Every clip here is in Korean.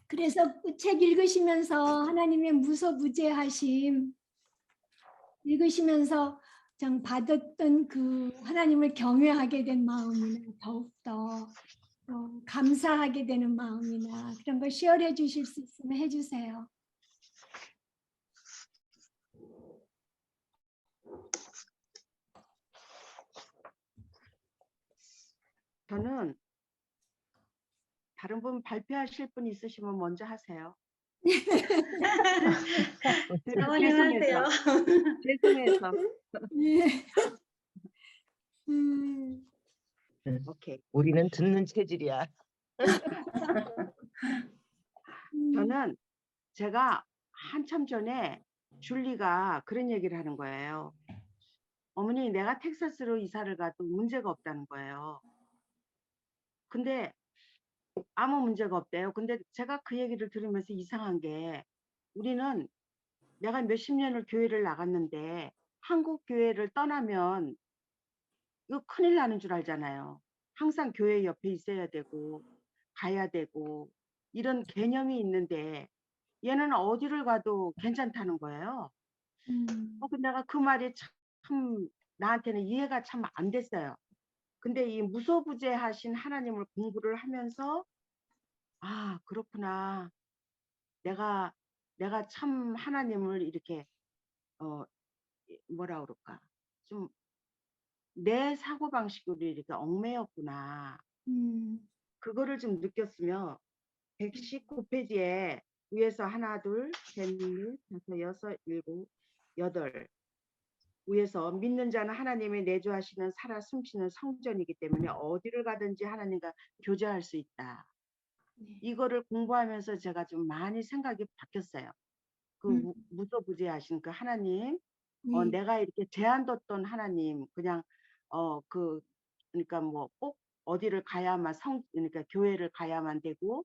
그래서 그 책 읽으시면서 하나님의 무소부재하심 읽으시면서 좀 받았던 그 하나님을 경외하게 된 마음이나 더욱더 감사하게 되는 마음이나 그런 걸 시어해 주실 수 있으면 해주세요. 저는 다른 분 발표하실 분 있으시면 먼저 하세요. 어머님 하세요. 죄송해서. 예. 오케이. 우리는 듣는 체질이야. 저는 제가 한참 전에 줄리가 그런 얘기를 하는 거예요. 어머니, 내가 텍사스로 이사를 가도 문제가 없다는 거예요. 근데 아무 문제가 없대요. 근데 제가 그 얘기를 들으면서 이상한 게 우리는 내가 몇십 년을 교회를 나갔는데 한국 교회를 떠나면 이거 큰일 나는 줄 알잖아요. 항상 교회 옆에 있어야 되고 가야 되고 이런 개념이 있는데 얘는 어디를 가도 괜찮다는 거예요. 근데 내가 그 말이 참 나한테는 이해가 참 안 됐어요. 근데 이 무소부재하신 하나님을 공부를 하면서 아, 그렇구나. 내가 참 하나님을 이렇게 뭐라 그럴까? 좀 내 사고방식으로 이렇게 얽매였구나. 그거를 좀 느꼈으며 119페이지에 위에서 하나, 둘, 셋, 넷, 다섯, 여섯, 일곱, 여덟 위에서 믿는 자는 하나님이 내주하시는 살아 숨쉬는 성전이기 때문에 어디를 가든지 하나님과 교제할 수 있다. 이거를 공부하면서 제가 좀 많이 생각이 바뀌었어요. 그 무소부재하신 그 하나님, 내가 이렇게 제한 뒀던 하나님, 그냥 그러니까 뭐 꼭 어디를 가야만 그러니까 교회를 가야만 되고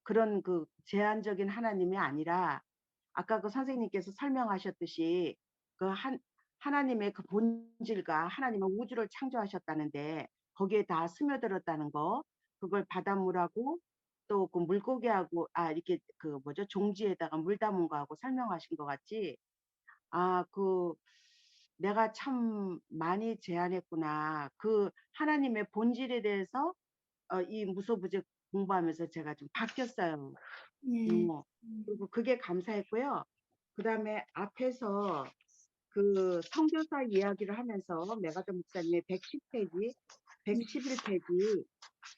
그런 그 제한적인 하나님이 아니라 아까 그 선생님께서 설명하셨듯이 그 하나님의 그 본질과 하나님은 우주를 창조하셨다는데 거기에 다 스며들었다는 거, 그걸 바닷물하고 또 그 물고기하고 이렇게 그 뭐죠 종지에다가 물 담은 거하고 설명하신 것 같지. 그 내가 참 많이 제안했구나. 그 하나님의 본질에 대해서 이 무소부재 공부하면서 제가 좀 바뀌었어요. 그리고 그게 감사했고요. 그 다음에 앞에서 그 선교사 이야기를 하면서 메가더 목사님의 110페이지, 111페이지,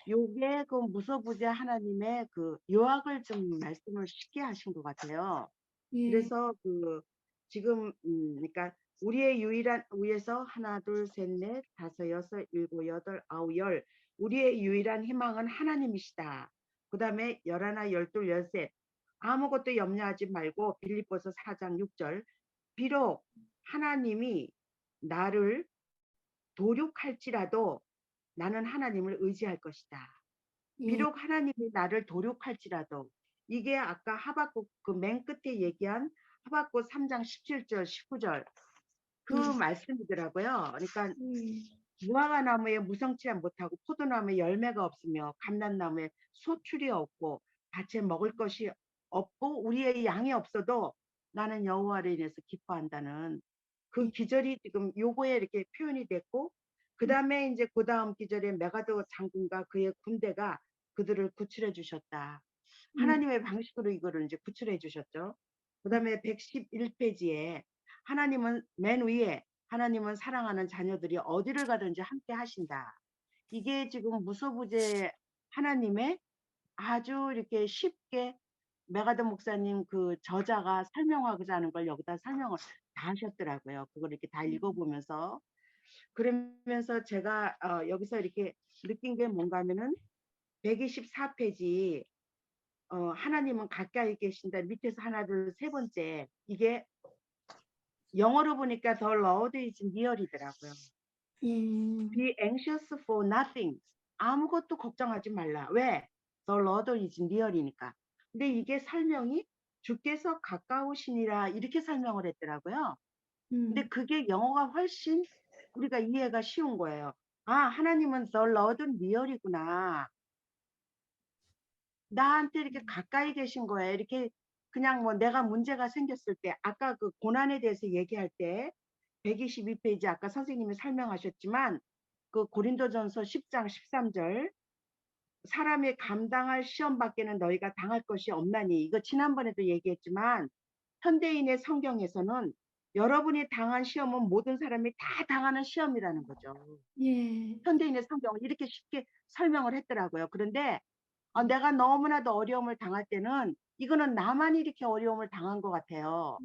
요게 그 무소부재 하나님의 그 요약을 좀 말씀을 쉽게 하신 것 같아요. 그래서 그 지금 그러니까 우리의 유일한 위에서 하나, 둘, 셋, 넷, 다섯, 여섯, 일곱, 여덟, 아홉, 열 우리의 유일한 희망은 하나님이시다. 그 다음에 열하나, 열둘, 열셋 아무것도 염려하지 말고 빌립보서 4장 6절 비록 하나님이 나를 도륙할지라도 나는 하나님을 의지할 것이다. 비록 하나님이 나를 도륙할지라도 이게 아까 하박국 그 맨 끝에 얘기한 하박국 3장 17절 19절 그 말씀이더라고요. 그러니까 무화과 나무에 무성치 못하고 포도나무에 열매가 없으며 감람나무에 소출이 없고 밭에 먹을 것이 없고 우리의 양이 없어도 나는 여호와를 인해서 기뻐한다는 그 기절이 지금 요거에 이렇게 표현이 됐고 그 다음에 이제 그 다음 기절에 메가더 장군과 그의 군대가 그들을 구출해 주셨다. 하나님의 방식으로 이거를 이제 구출해 주셨죠. 그 다음에 111페이지에 하나님은 맨 위에 하나님은 사랑하는 자녀들이 어디를 가든지 함께 하신다. 이게 지금 무소부재 하나님의 아주 이렇게 쉽게 메가더 목사님 그 저자가 설명하고자 하는 걸 여기다 설명을 다 하셨더라고요. 그걸 이렇게 다 읽어보면서 그러면서 제가 여기서 이렇게 느낀 게 뭔가 하면은 124페이지 하나님은 가까이 계신다 밑에서 하나 둘 세 번째 이게 영어로 보니까 The Lord is near이더라고요. Be anxious for nothing. 아무것도 걱정하지 말라. 왜? The Lord is near이니까. 근데 이게 설명이 주께서 가까우시니라 이렇게 설명을 했더라고요. 근데 그게 영어가 훨씬 우리가 이해가 쉬운 거예요. 하나님은 The Lord near이구나. 나한테 이렇게 가까이 계신 거예요. 이렇게 그냥 뭐 내가 문제가 생겼을 때 아까 그 고난에 대해서 얘기할 때 122페이지 아까 선생님이 설명하셨지만 그 고린도전서 10장 13절 사람이 감당할 시험 밖에는 너희가 당할 것이 없나니 이거 지난번에도 얘기했지만 현대인의 성경에서는 여러분이 당한 시험은 모든 사람이 다 당하는 시험이라는 거죠. 예. 현대인의 성경을 이렇게 쉽게 설명을 했더라고요. 그런데 내가 너무나도 어려움을 당할 때는 이거는 나만 이렇게 어려움을 당한 것 같아요.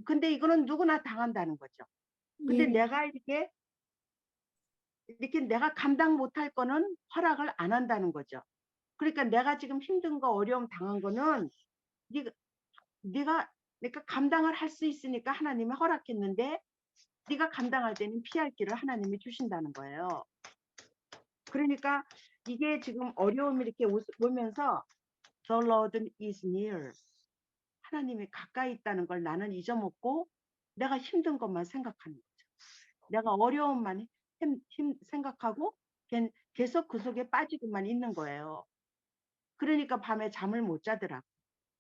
근데 이거는 누구나 당한다는 거죠. 근데 예. 내가 이렇게 내가 감당 못할 거는 허락을 안 한다는 거죠. 그러니까 내가 지금 힘든 거 어려움 당한 거는 네가 그러니까 감당을 할 수 있으니까 하나님이 허락했는데 네가 감당할 때는 피할 길을 하나님이 주신다는 거예요. 그러니까 이게 지금 어려움이 이렇게 오면서 The Lord is near. 하나님이 가까이 있다는 걸 나는 잊어먹고 내가 힘든 것만 생각하는 거죠. 내가 어려움만 생각하고 계속 그 속에 빠지고만 있는 거예요. 그러니까 밤에 잠을 못 자더라고.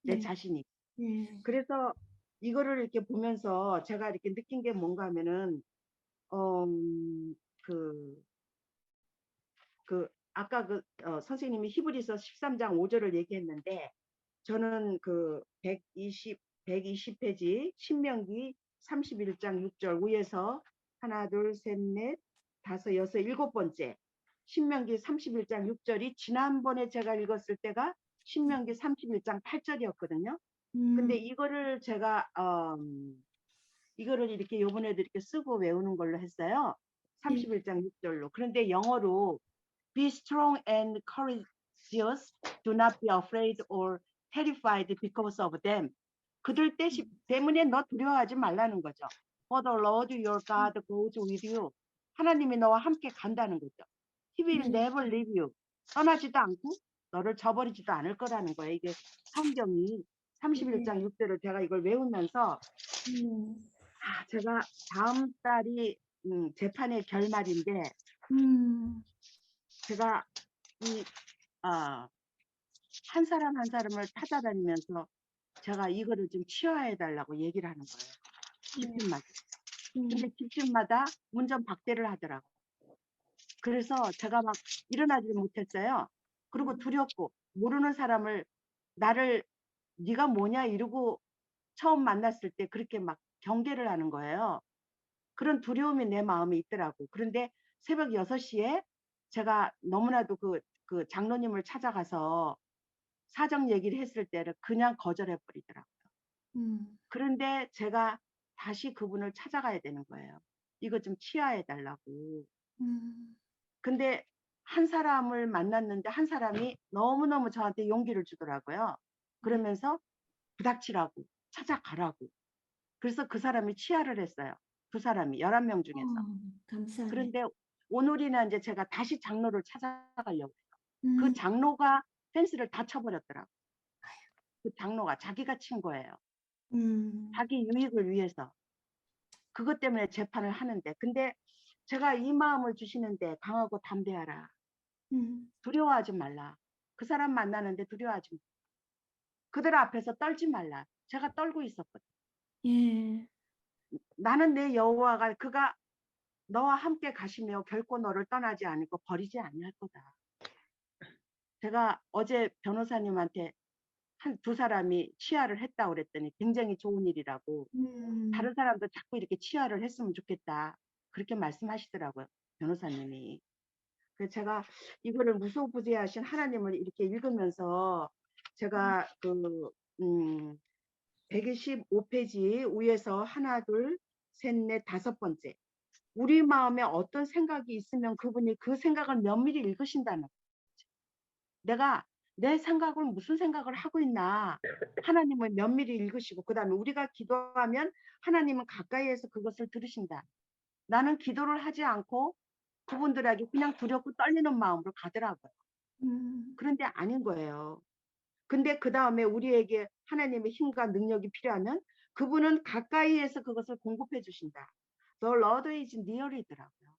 내 예. 자신이. 예. 그래서 이거를 이렇게 보면서 제가 이렇게 느낀 게 뭔가 하면은 그 아까 선생님이 히브리서 13장 5절을 얘기했는데 저는 그 120페이지 신명기 31장 6절 위에서 하나, 둘, 셋, 넷, 다섯, 여섯, 일곱 번째 신명기 31장 6절이 지난번에 제가 읽었을 때가 신명기 31장 8절이었거든요. 근데 이거를 제가 이거를 이렇게 요번에도 이렇게 쓰고 외우는 걸로 했어요. 31장 6절로. 그런데 영어로 Be strong and courageous. Do not be afraid or terrified because of them. 그들 때문에 너 두려워하지 말라는 거죠. For the Lord your God goes with you. 하나님이 너와 함께 간다는 거죠. He will never leave you. 떠나지도 않고 너를 저버리지도 않을 거라는 거예요. 이게 성경이 31장 6절을 제가 이걸 외우면서 제가 다음 달이 재판의 결말인데 제가 한 사람 한 사람을 찾아다니면서 제가 이거를 좀 치유해 달라고 얘기를 하는 거예요. 집집마다. 근데 집집마다 운전박대를 하더라고. 그래서 제가 막 일어나지 못했어요. 그리고 두렵고 모르는 사람을 나를 네가 뭐냐 이러고 처음 만났을 때 그렇게 막 경계를 하는 거예요. 그런 두려움이 내 마음에 있더라고. 그런데 새벽 6시에 제가 너무나도 그 장로님을 찾아가서 사정 얘기를 했을 때를 그냥 거절해 버리더라고요. 그런데 제가 다시 그분을 찾아가야 되는 거예요. 이거 좀 치유해 달라고. 근데 한 사람을 만났는데 한 사람이 너무너무 저한테 용기를 주더라고요. 그러면서 부닥치라고 찾아가라고. 그래서 그 사람이 치아를 했어요. 두 사람이 11명 중에서. 감사합니다. 그런데 오늘이나 이제 제가 다시 장로를 찾아가려고 해요. 그 장로가 펜스를 다 쳐버렸더라고요. 그 장로가 자기가 친 거예요. 자기 유익을 위해서. 그것 때문에 재판을 하는데. 근데 제가 이 마음을 주시는데 강하고 담대하라. 두려워하지 말라. 그 사람 만나는데 두려워하지 말라. 그들 앞에서 떨지 말라. 제가 떨고 있었거든. 예. 나는 내 여호와가 그가 너와 함께 가시며 결코 너를 떠나지 않고 버리지 아니할 거다. 제가 어제 변호사님한테 두 사람이 치아를 했다고 그랬더니 굉장히 좋은 일이라고 다른 사람도 자꾸 이렇게 치아를 했으면 좋겠다. 그렇게 말씀하시더라고요. 변호사님이. 그래서 제가 이거를 무소부재하신 하나님을 이렇게 읽으면서 제가 125페이지 위에서 하나, 둘, 셋, 넷, 다섯 번째. 우리 마음에 어떤 생각이 있으면 그분이 그 생각을 면밀히 읽으신다는 거죠. 내가 내 생각을 무슨 생각을 하고 있나 하나님은 면밀히 읽으시고 그 다음에 우리가 기도하면 하나님은 가까이에서 그것을 들으신다. 나는 기도를 하지 않고 그분들에게 그냥 두렵고 떨리는 마음으로 가더라고요. 그런데 아닌 거예요. 근데 그 다음에 우리에게 하나님의 힘과 능력이 필요하면 그분은 가까이에서 그것을 공급해 주신다. The Lord is near이더라고요.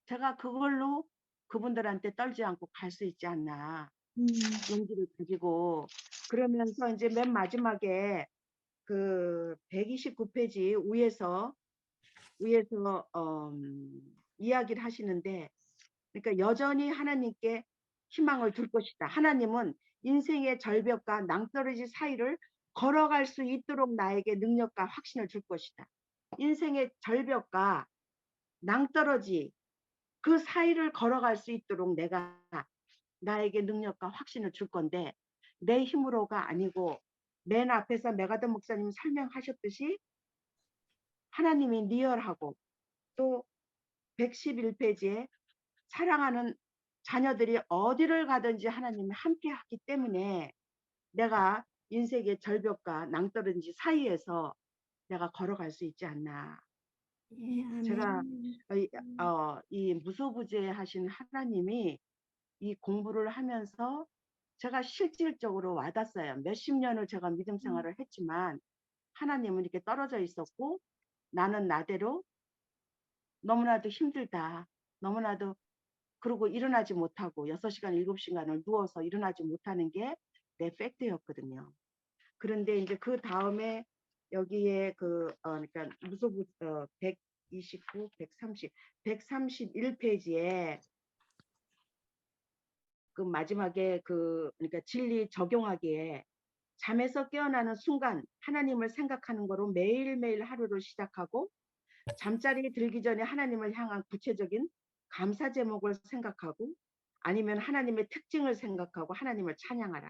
제가 그걸로 그분들한테 떨지 않고 갈 수 있지 않나. 용기를 가지고. 그러면서 이제 맨 마지막에 그 129페이지 위에서 이야기를 하시는데, 그러니까 여전히 하나님께 희망을 둘 것이다. 하나님은 인생의 절벽과 낭떠러지 사이를 걸어갈 수 있도록 나에게 능력과 확신을 줄 것이다. 인생의 절벽과 낭떠러지 그 사이를 걸어갈 수 있도록 내가 나에게 능력과 확신을 줄 건데, 내 힘으로가 아니고 맨 앞에서 메가더 목사님 설명하셨듯이 하나님이 리얼하고, 또 111페이지에 사랑하는 자녀들이 어디를 가든지 하나님이 함께 하기 때문에 내가 인생의 절벽과 낭떠러지 사이에서 내가 걸어갈 수 있지 않나. 예, 제가 아멘. 이 무소부재하신 하나님이 이 공부를 하면서 제가 실질적으로 와닿았어요. 몇십 년을 제가 믿음 생활을 했지만 하나님은 이렇게 떨어져 있었고, 나는 나대로 너무나도 힘들다. 너무나도, 그러고 일어나지 못하고 6시간, 7시간을 누워서 일어나지 못하는 게 내 팩트였거든요. 그런데 이제 그 다음에 여기에 그러니까 무소부 129, 130, 131페이지에 그 마지막에 그러니까 진리 적용하기에 잠에서 깨어나는 순간 하나님을 생각하는 거로 매일매일 하루를 시작하고, 잠자리에 들기 전에 하나님을 향한 구체적인 감사 제목을 생각하고, 아니면 하나님의 특징을 생각하고 하나님을 찬양하라.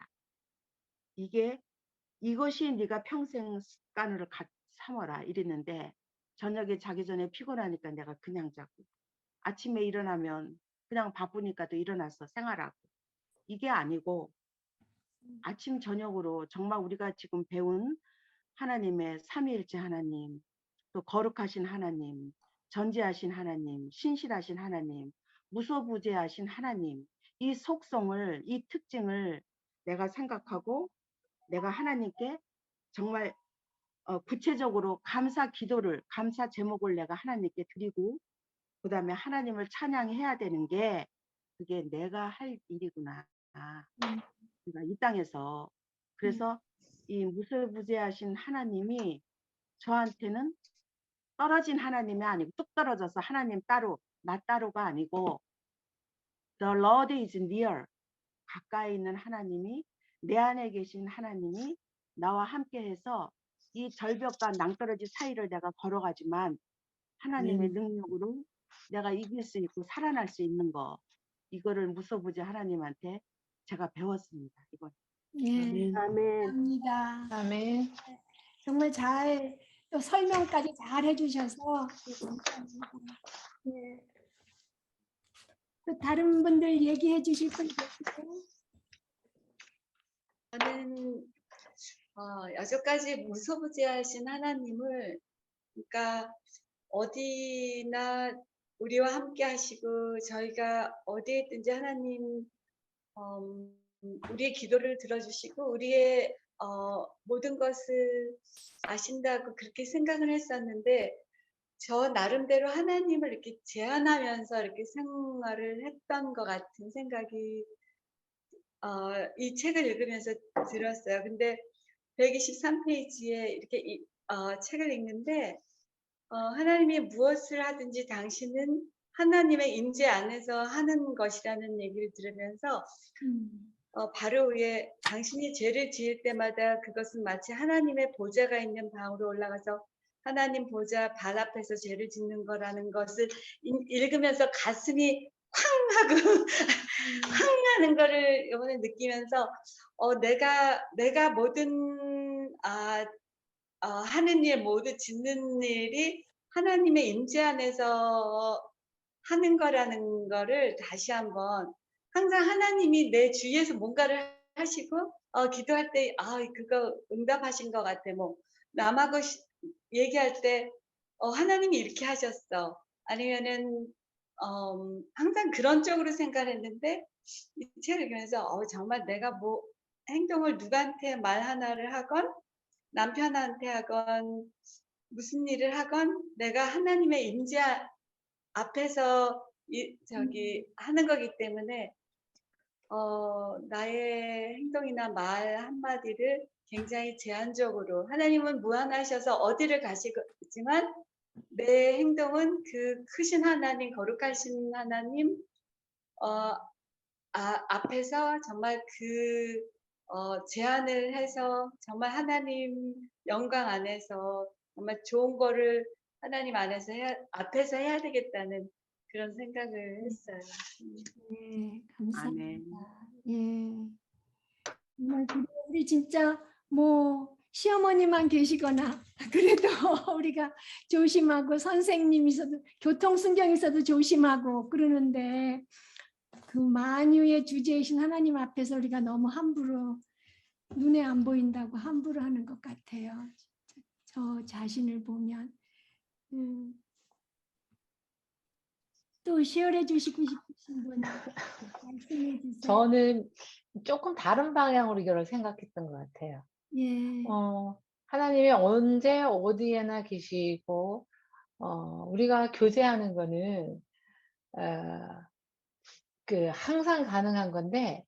이것이 네가 평생 습관으로 삼어라 이랬는데, 저녁에 자기 전에 피곤하니까 내가 그냥 자고, 아침에 일어나면 그냥 바쁘니까 또 일어나서 생활하고, 이게 아니고 아침 저녁으로 정말 우리가 지금 배운 하나님의 삼위일체 하나님, 또 거룩하신 하나님, 전지하신 하나님, 신실하신 하나님, 무소부재하신 하나님, 이 속성을, 이 특징을 내가 생각하고 내가 하나님께 정말 구체적으로 감사 기도를, 감사 제목을 내가 하나님께 드리고, 그 다음에 하나님을 찬양해야 되는 게 그게 내가 할 일이구나. 그러니까 이 땅에서. 그래서 이 무소부재하신 하나님이 저한테는 떨어진 하나님이 아니고, 뚝 떨어져서 하나님 따로 나 따로가 아니고, The Lord is near, 가까이 있는 하나님이, 내 안에 계신 하나님이 나와 함께해서 이 절벽과 낭떠러지 사이를 내가 걸어가지만 하나님의 능력으로 내가 이길 수 있고 살아날 수 있는 거, 이거를 무소부재 하나님한테 제가 배웠습니다. 이번. 예, 아멘. 감사합니다. 아멘. 정말 잘, 또 설명까지 잘 해주셔서 감사합니다. 예. 또 다른 분들 얘기해 주실 분 계세요? 저는 여태까지 무소부재하신 하나님을, 그러니까 어디나 우리와 함께 하시고 저희가 어디에 있든지 하나님 우리의 기도를 들어주시고 우리의 모든 것을 아신다고 그렇게 생각을 했었는데, 저 나름대로 하나님을 이렇게 제한하면서 이렇게 생활을 했던 것 같은 생각이 이 책을 읽으면서 들었어요. 근데 123페이지에 이렇게 책을 읽는데, 하나님이 무엇을 하든지 당신은 하나님의 임재 안에서 하는 것이라는 얘기를 들으면서 바로 위에 당신이 죄를 지을 때마다 그것은 마치 하나님의 보좌가 있는 방으로 올라가서 하나님 보좌 발 앞에서 죄를 짓는 거라는 것을 읽으면서 가슴이 쾅 하고 쾅 하는 거를 이번에 느끼면서 내가 모든 하는 일 모두 짓는 일이 하나님의 임재 안에서 하는 거라는 거를 다시 한번, 항상 하나님이 내 주위에서 뭔가를 하시고 기도할 때 그거 응답하신 것 같아. 뭐 남하고 얘기할 때 하나님이 이렇게 하셨어. 아니면은 항상 그런 쪽으로 생각했는데, 이 책을 읽으면서 정말 내가 뭐 행동을 누구한테 말 하나를 하건 남편한테 하건 무슨 일을 하건 내가 하나님의 임재 앞에서 하는 거기 때문에 나의 행동이나 말 한마디를 굉장히 제한적으로 하나님은 무한하셔서 어디를 가시지만 내 행동은 그 크신 하나님, 거룩하신 하나님 앞에서 정말 제안을 해서 정말 하나님 영광 안에서 정말 좋은 거를 하나님 안에서 앞에서 해야 되겠다는 그런 생각을 했어요. 네, 아멘. 감사합니다. 예. 정말 우리 진짜 뭐 시어머니만 계시거나 그래도 우리가 조심하고 선생님 있어도 교통순경 있어도 조심하고 그러는데 그 만유의 주제이신 하나님 앞에서 우리가 너무 함부로 눈에 안 보인다고 함부로 하는 것 같아요. 저 자신을 보면 또 쉐어해 주시고 싶으신 분 말씀해 주세요. 저는 조금 다른 방향으로 이걸 생각했던 것 같아요. 예. 하나님이 언제 어디에나 계시고 우리가 교제하는 거는 항상 가능한 건데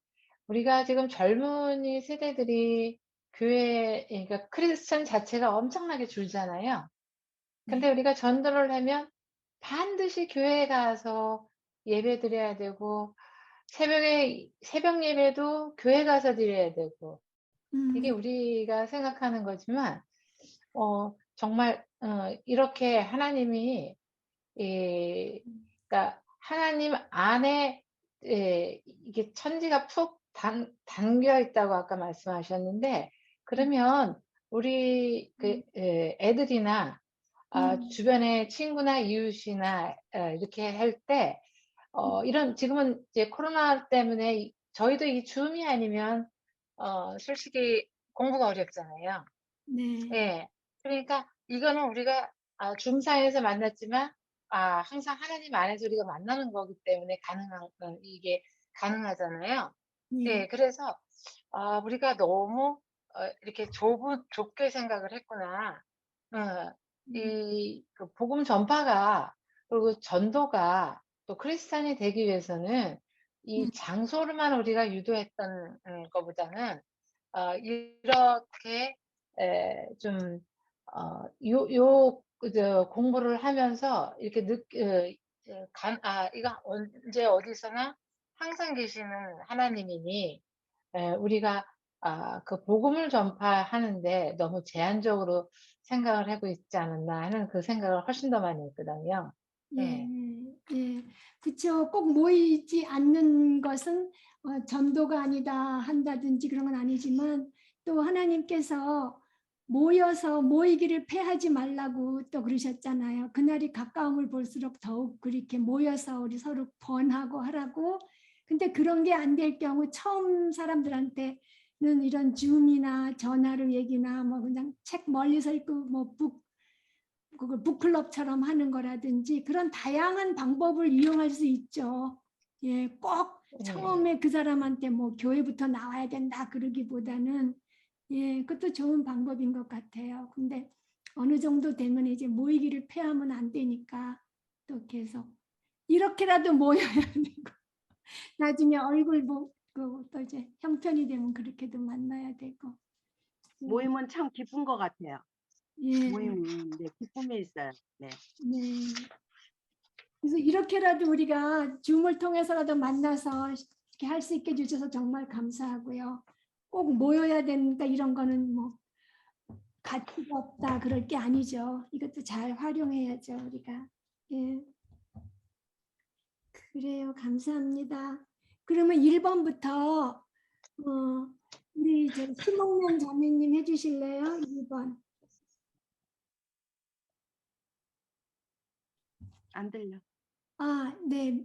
우리가 지금 젊은이 세대들이 그러니까 크리스천 자체가 엄청나게 줄잖아요. 근데 우리가 전도를 하면 반드시 교회에 가서 예배 드려야 되고 새벽 예배도 교회 가서 드려야 되고 이게 우리가 생각하는 거지만 정말 이렇게 하나님이 그러니까 하나님 안에 이게 천지가 푹 담겨 있다고 아까 말씀하셨는데 그러면 우리 애들이나 주변의 친구나 이웃이나 이렇게 할 때 이런 지금은 이제 코로나 때문에 저희도 이 줌이 아니면 솔직히 공부가 어렵잖아요. 네. 예. 그러니까 이거는 우리가 줌상에서 만났지만 항상 하나님 안에서 우리가 만나는 거기 때문에 이게 가능하잖아요. 예. 그래서 우리가 너무 이렇게 좁게 생각을 했구나. 그 복음 전파가 그리고 전도가 또 크리스찬이 되기 위해서는 이 장소로만 우리가 유도했던 것보다는 이렇게 좀 공부를 하면서 이렇게 이거 언제 어디서나 항상 계시는 하나님이니 우리가 그 복음을 전파하는데 너무 제한적으로 생각을 하고 있지 않았나 하는 그 생각을 훨씬 더 많이 했거든요. 예, 예, 그렇죠. 꼭 모이지 않는 것은 전도가 아니다 한다든지 그런 건 아니지만 또 하나님께서 모여서 모이기를 패하지 말라고 또 그러셨잖아요. 그날이 가까움을 볼수록 더욱 그렇게 모여서 우리 서로 번하고 하라고. 근데 그런 게 안 될 경우 처음 사람들한테는 이런 줌이나 전화로 얘기나 뭐 그냥 책 멀리서 읽고 뭐 그걸 북클럽처럼 하는 거라든지 그런 다양한 방법을 이용할 수 있죠. 예, 꼭 처음에 그 사람한테 뭐 교회부터 나와야 된다 그러기보다는 예, 그것도 좋은 방법인 것 같아요. 근데 어느 정도 되면 이제 모이기를 패하면 안 되니까 또 계속 이렇게라도 모여야 되고 나중에 얼굴 보고 또 이제 형편이 되면 그렇게도 만나야 되고 모임은 참 기쁜 것 같아요. 예. 모임은 네, 기쁨이 있어요. 네. 네. 그래서 이렇게라도 우리가 줌을 통해서라도 만나서 이렇게 할 수 있게 해주셔서 정말 감사하고요. 꼭 모여야 된다 이런 거는 뭐 가치가 없다 그럴 게 아니죠. 이것도 잘 활용해야죠 우리가. 예. 그래요. 감사합니다. 그러면 1번부터 우리 이제 심옥년 자매님 해주실래요? 1번. 안 들려. 네.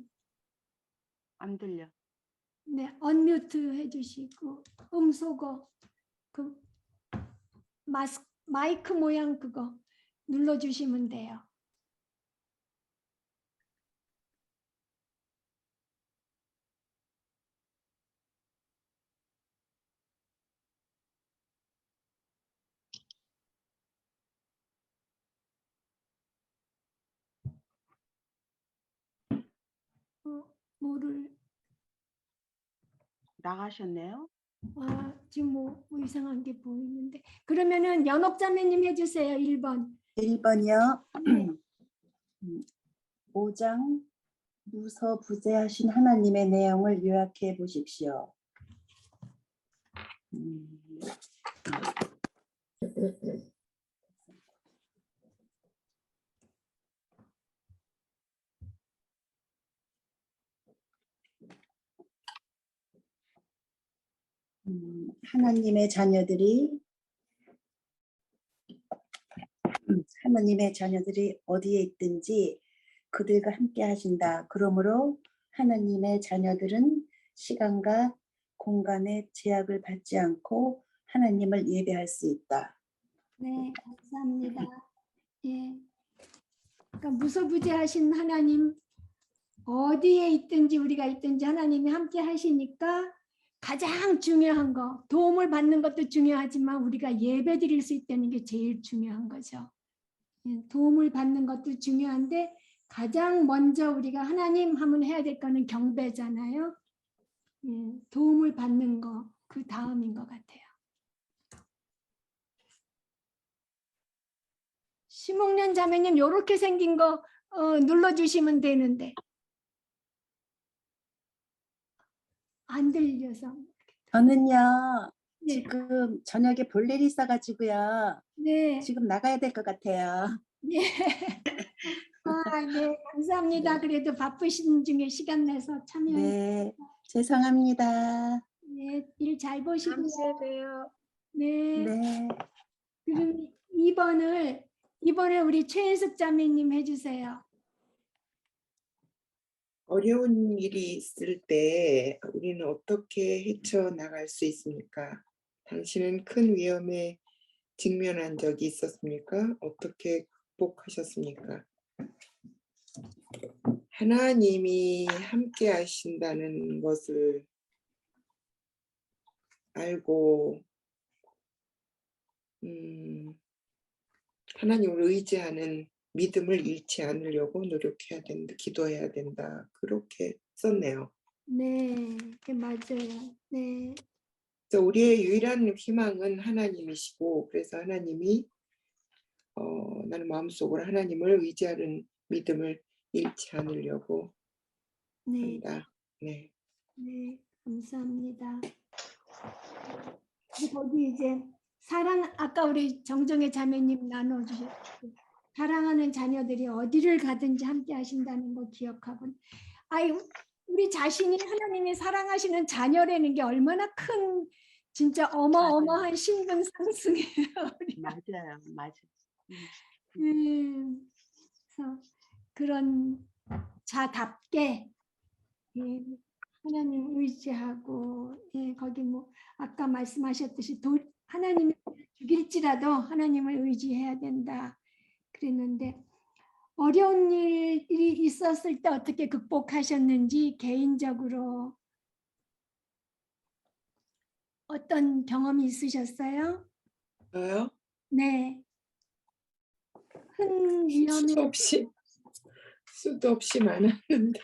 안 들려. 네, 언뮤트 해주시고 음소거 그 마이크 모양 그거 눌러주시면 돼요. 뭐를 나가셨네요. 아, 지금 뭐 이상한 게 보이는데. 그러면은 연옥자매님 해주세요. 1번. 1번이요. 네. 5장 무서부재하신 하나님의 내용을 요약해 보십시오. 하나님의 자녀들이 어디에 있든지 그들과 함께 하신다. 그러므로 하나님의 자녀들은 시간과 공간의 제약을 받지 않고 하나님을 예배할 수 있다. 네, 감사합니다. 예. 그러니까 무소부재하신 하나님, 어디에 있든지 우리가 있든지 하나님이 함께 하시니까 가장 중요한 거, 도움을 받는 것도 중요하지만 우리가 예배 드릴 수 있다는 게 제일 중요한 거죠. 예, 도움을 받는 것도 중요한데 가장 먼저 우리가 하나님 하면 해야 될 거는 경배잖아요. 예, 도움을 받는 거, 그 다음인 것 같아요. 심옥련 자매님, 요렇게 생긴 거 눌러주시면 되는데 안 들려서. 저는요, 네. 지금 저녁에 볼 일이 있어가지고요. 네. 지금 나가야 될 것 같아요. 네. 아, 네, 감사합니다. 그래도 바쁘신 중에 시간 내서 참여해. 네, 죄송합니다. 네, 일 잘 보시고요. 다음 주에 봬요. 네. 네. 그럼 2번에 우리 최인숙 자매님 해주세요. 어려운 일이 있을 때 우리는 어떻게 헤쳐나갈 수 있습니까? 당신은 큰 위험에 직면한 적이 있었습니까? 어떻게 극복하셨습니까? 하나님이 함께 하신다는 것을 알고 하나님을 의지하는 믿음을 잃지 않으려고 노력해야 된다, 기도해야 된다. 그렇게 썼네요. 네, 맞아요. 네. 그래서 우리의 유일한 희망은 하나님이시고, 그래서 하나님이 나는 마음속으로 하나님을 의지하는 믿음을 잃지 않으려고 네. 한다. 네. 네, 감사합니다. 거기 이제 아까 우리 정정의 자매님 나눠주셨고, 사랑하는 자녀들이 어디를 가든지 함께 하신다는 거 기억하고, 우리 자신이 하나님이 사랑하시는 자녀라는 게 얼마나 큰 진짜 어마어마한 신분 상승이에요. 맞아요, 맞아요. 그래서 그런 자답게 예, 하나님 의지하고 거기 뭐 아까 말씀하셨듯이 하나님이 죽일지라도 하나님을 의지해야 된다 그랬는데 어려운 일이 있었을 때 어떻게 극복하셨는지 개인적으로 어떤 경험이 있으셨어요? 저요? 네. 큰 위험에 수도 없이 많았는데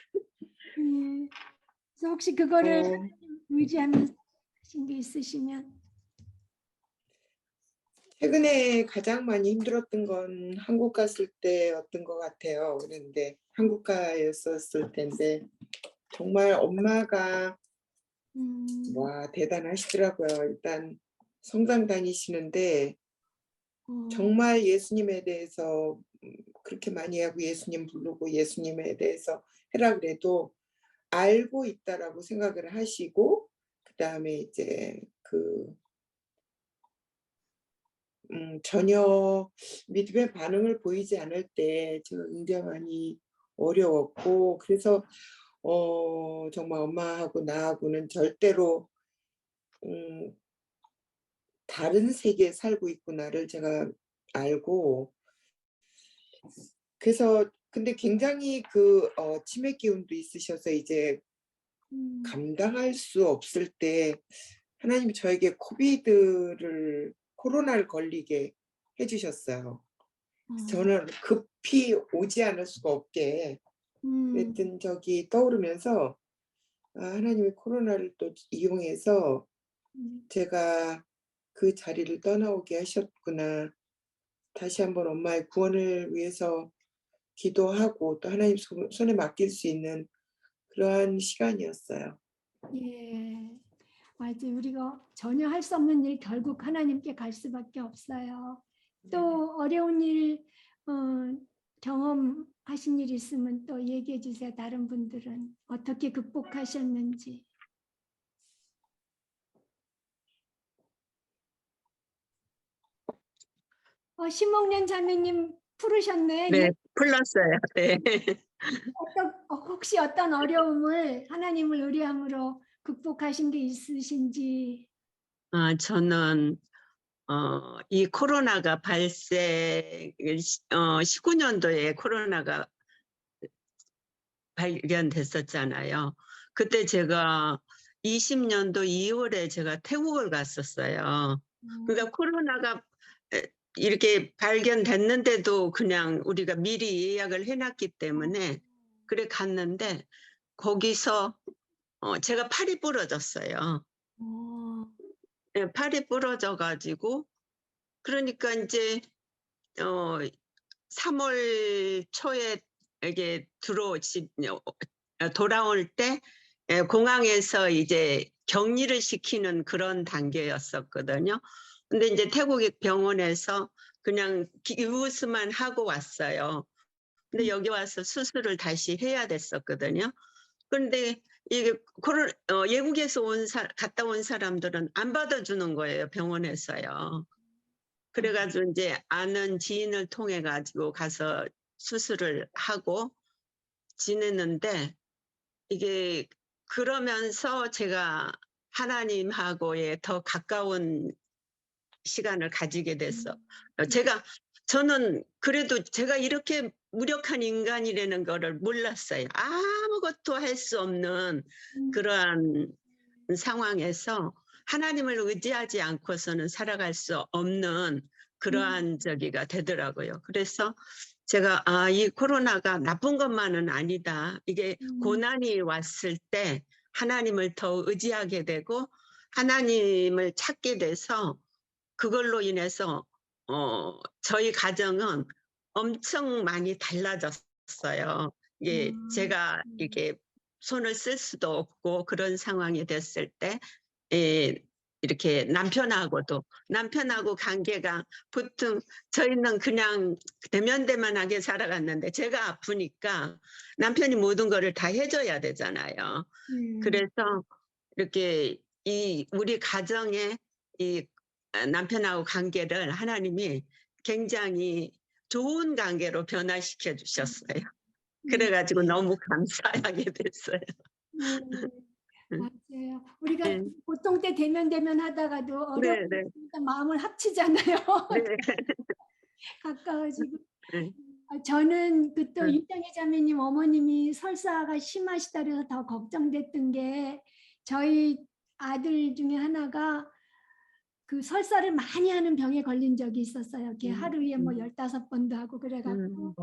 그래서 혹시 그거를 하나님 의지하면서 하신 게 있으시면 최근에 가장 많이 힘들었던 건 한국 갔을 때였던 것 같아요. 그런데 한국가였었을 텐데 정말 엄마가 와 대단하시더라고요. 일단 성당 다니시는데 정말 예수님에 대해서 그렇게 많이 하고 예수님 부르고 예수님에 대해서 해라 그래도 알고 있다라고 생각을 하시고 그 다음에 이제 전혀 믿음의 반응을 보이지 않을 때 제가 굉장히 많이 어려웠고 그래서 정말 엄마하고 나하고는 절대로 다른 세계에 살고 있구나를 제가 알고 그래서 근데 굉장히 치매 기운도 있으셔서 이제 감당할 수 없을 때 하나님이 저에게 코로나를 걸리게 해주셨어요. 저는 급히 오지 않을 수가 없게 그랬던 적이 떠오르면서 하나님이 코로나를 또 이용해서 제가 그 자리를 떠나오게 하셨구나. 다시 한번 엄마의 구원을 위해서 기도하고 또 하나님 손에 맡길 수 있는 그러한 시간이었어요. 예, 맞아요. 우리가 전혀 할 수 없는 일 결국 하나님께 갈 수밖에 없어요. 또 어려운 일 경험하신 일 있으면 또 얘기해 주세요. 다른 분들은 어떻게 극복하셨는지. 심옥련 자매님 풀으셨네. 네, 풀렸어요. 네. 혹시 어떤 어려움을 하나님을 의뢰함으로 극복하신 게 있으신지. 저는 이 코로나가 발생 19년도에 코로나가 발견됐었잖아요. 그때 제가 20년도 2월에 제가 태국을 갔었어요. 그러니까 코로나가 이렇게 발견됐는데도 그냥 우리가 미리 예약을 해놨기 때문에 그래 갔는데 거기서 제가 팔이 부러졌어요. 네, 팔이 부러져 가지고 그러니까 이제 3월 초에 이게 돌아올 때 공항에서 이제 격리를 시키는 그런 단계였었거든요. 근데 이제 태국 병원에서 그냥 기부스만 하고 왔어요. 근데 여기 와서 수술을 다시 해야 됐었거든요. 그런데 이게 외국에서 갔다 온 사람들은 안 받아주는 거예요, 병원에서요. 그래가지고 이제 아는 지인을 통해 가지고 가서 수술을 하고 지냈는데 이게 그러면서 제가 하나님하고의 더 가까운 시간을 가지게 됐어. 저는 그래도 제가 이렇게 무력한 인간이라는 거를 몰랐어요. 아무것도 할 수 없는 그러한 상황에서 하나님을 의지하지 않고서는 살아갈 수 없는 그러한 저기가 되더라고요. 그래서 제가 이 코로나가 나쁜 것만은 아니다. 이게 고난이 왔을 때 하나님을 더 의지하게 되고 하나님을 찾게 돼서 그걸로 인해서 저희 가정은 엄청 많이 달라졌어요. 이게 제가 이렇게 손을 쓸 수도 없고 그런 상황이 됐을 때 이렇게 남편하고 관계가 보통 저희는 그냥 대면대면하게 살아갔는데 제가 아프니까 남편이 모든 거를 다 해줘야 되잖아요. 그래서 이렇게 우리 가정의 이 남편하고 관계를 하나님이 굉장히 좋은 관계로 변화시켜 주셨어요. 그래가지고 너무 감사하게 됐어요. 맞아요. 우리가 보통 때 대면 하다가도 어려우니까 마음을 합치잖아요. 네. 가까워지고. 저는 그 또 윤정혜 자매님 어머님이 설사가 심하시다 그래서 더 걱정됐던 게 저희 아들 중에 하나가 그 설사를 많이 하는 병에 걸린 적이 있었어요. 걔 하루에 뭐 15번도 하고 그래갖고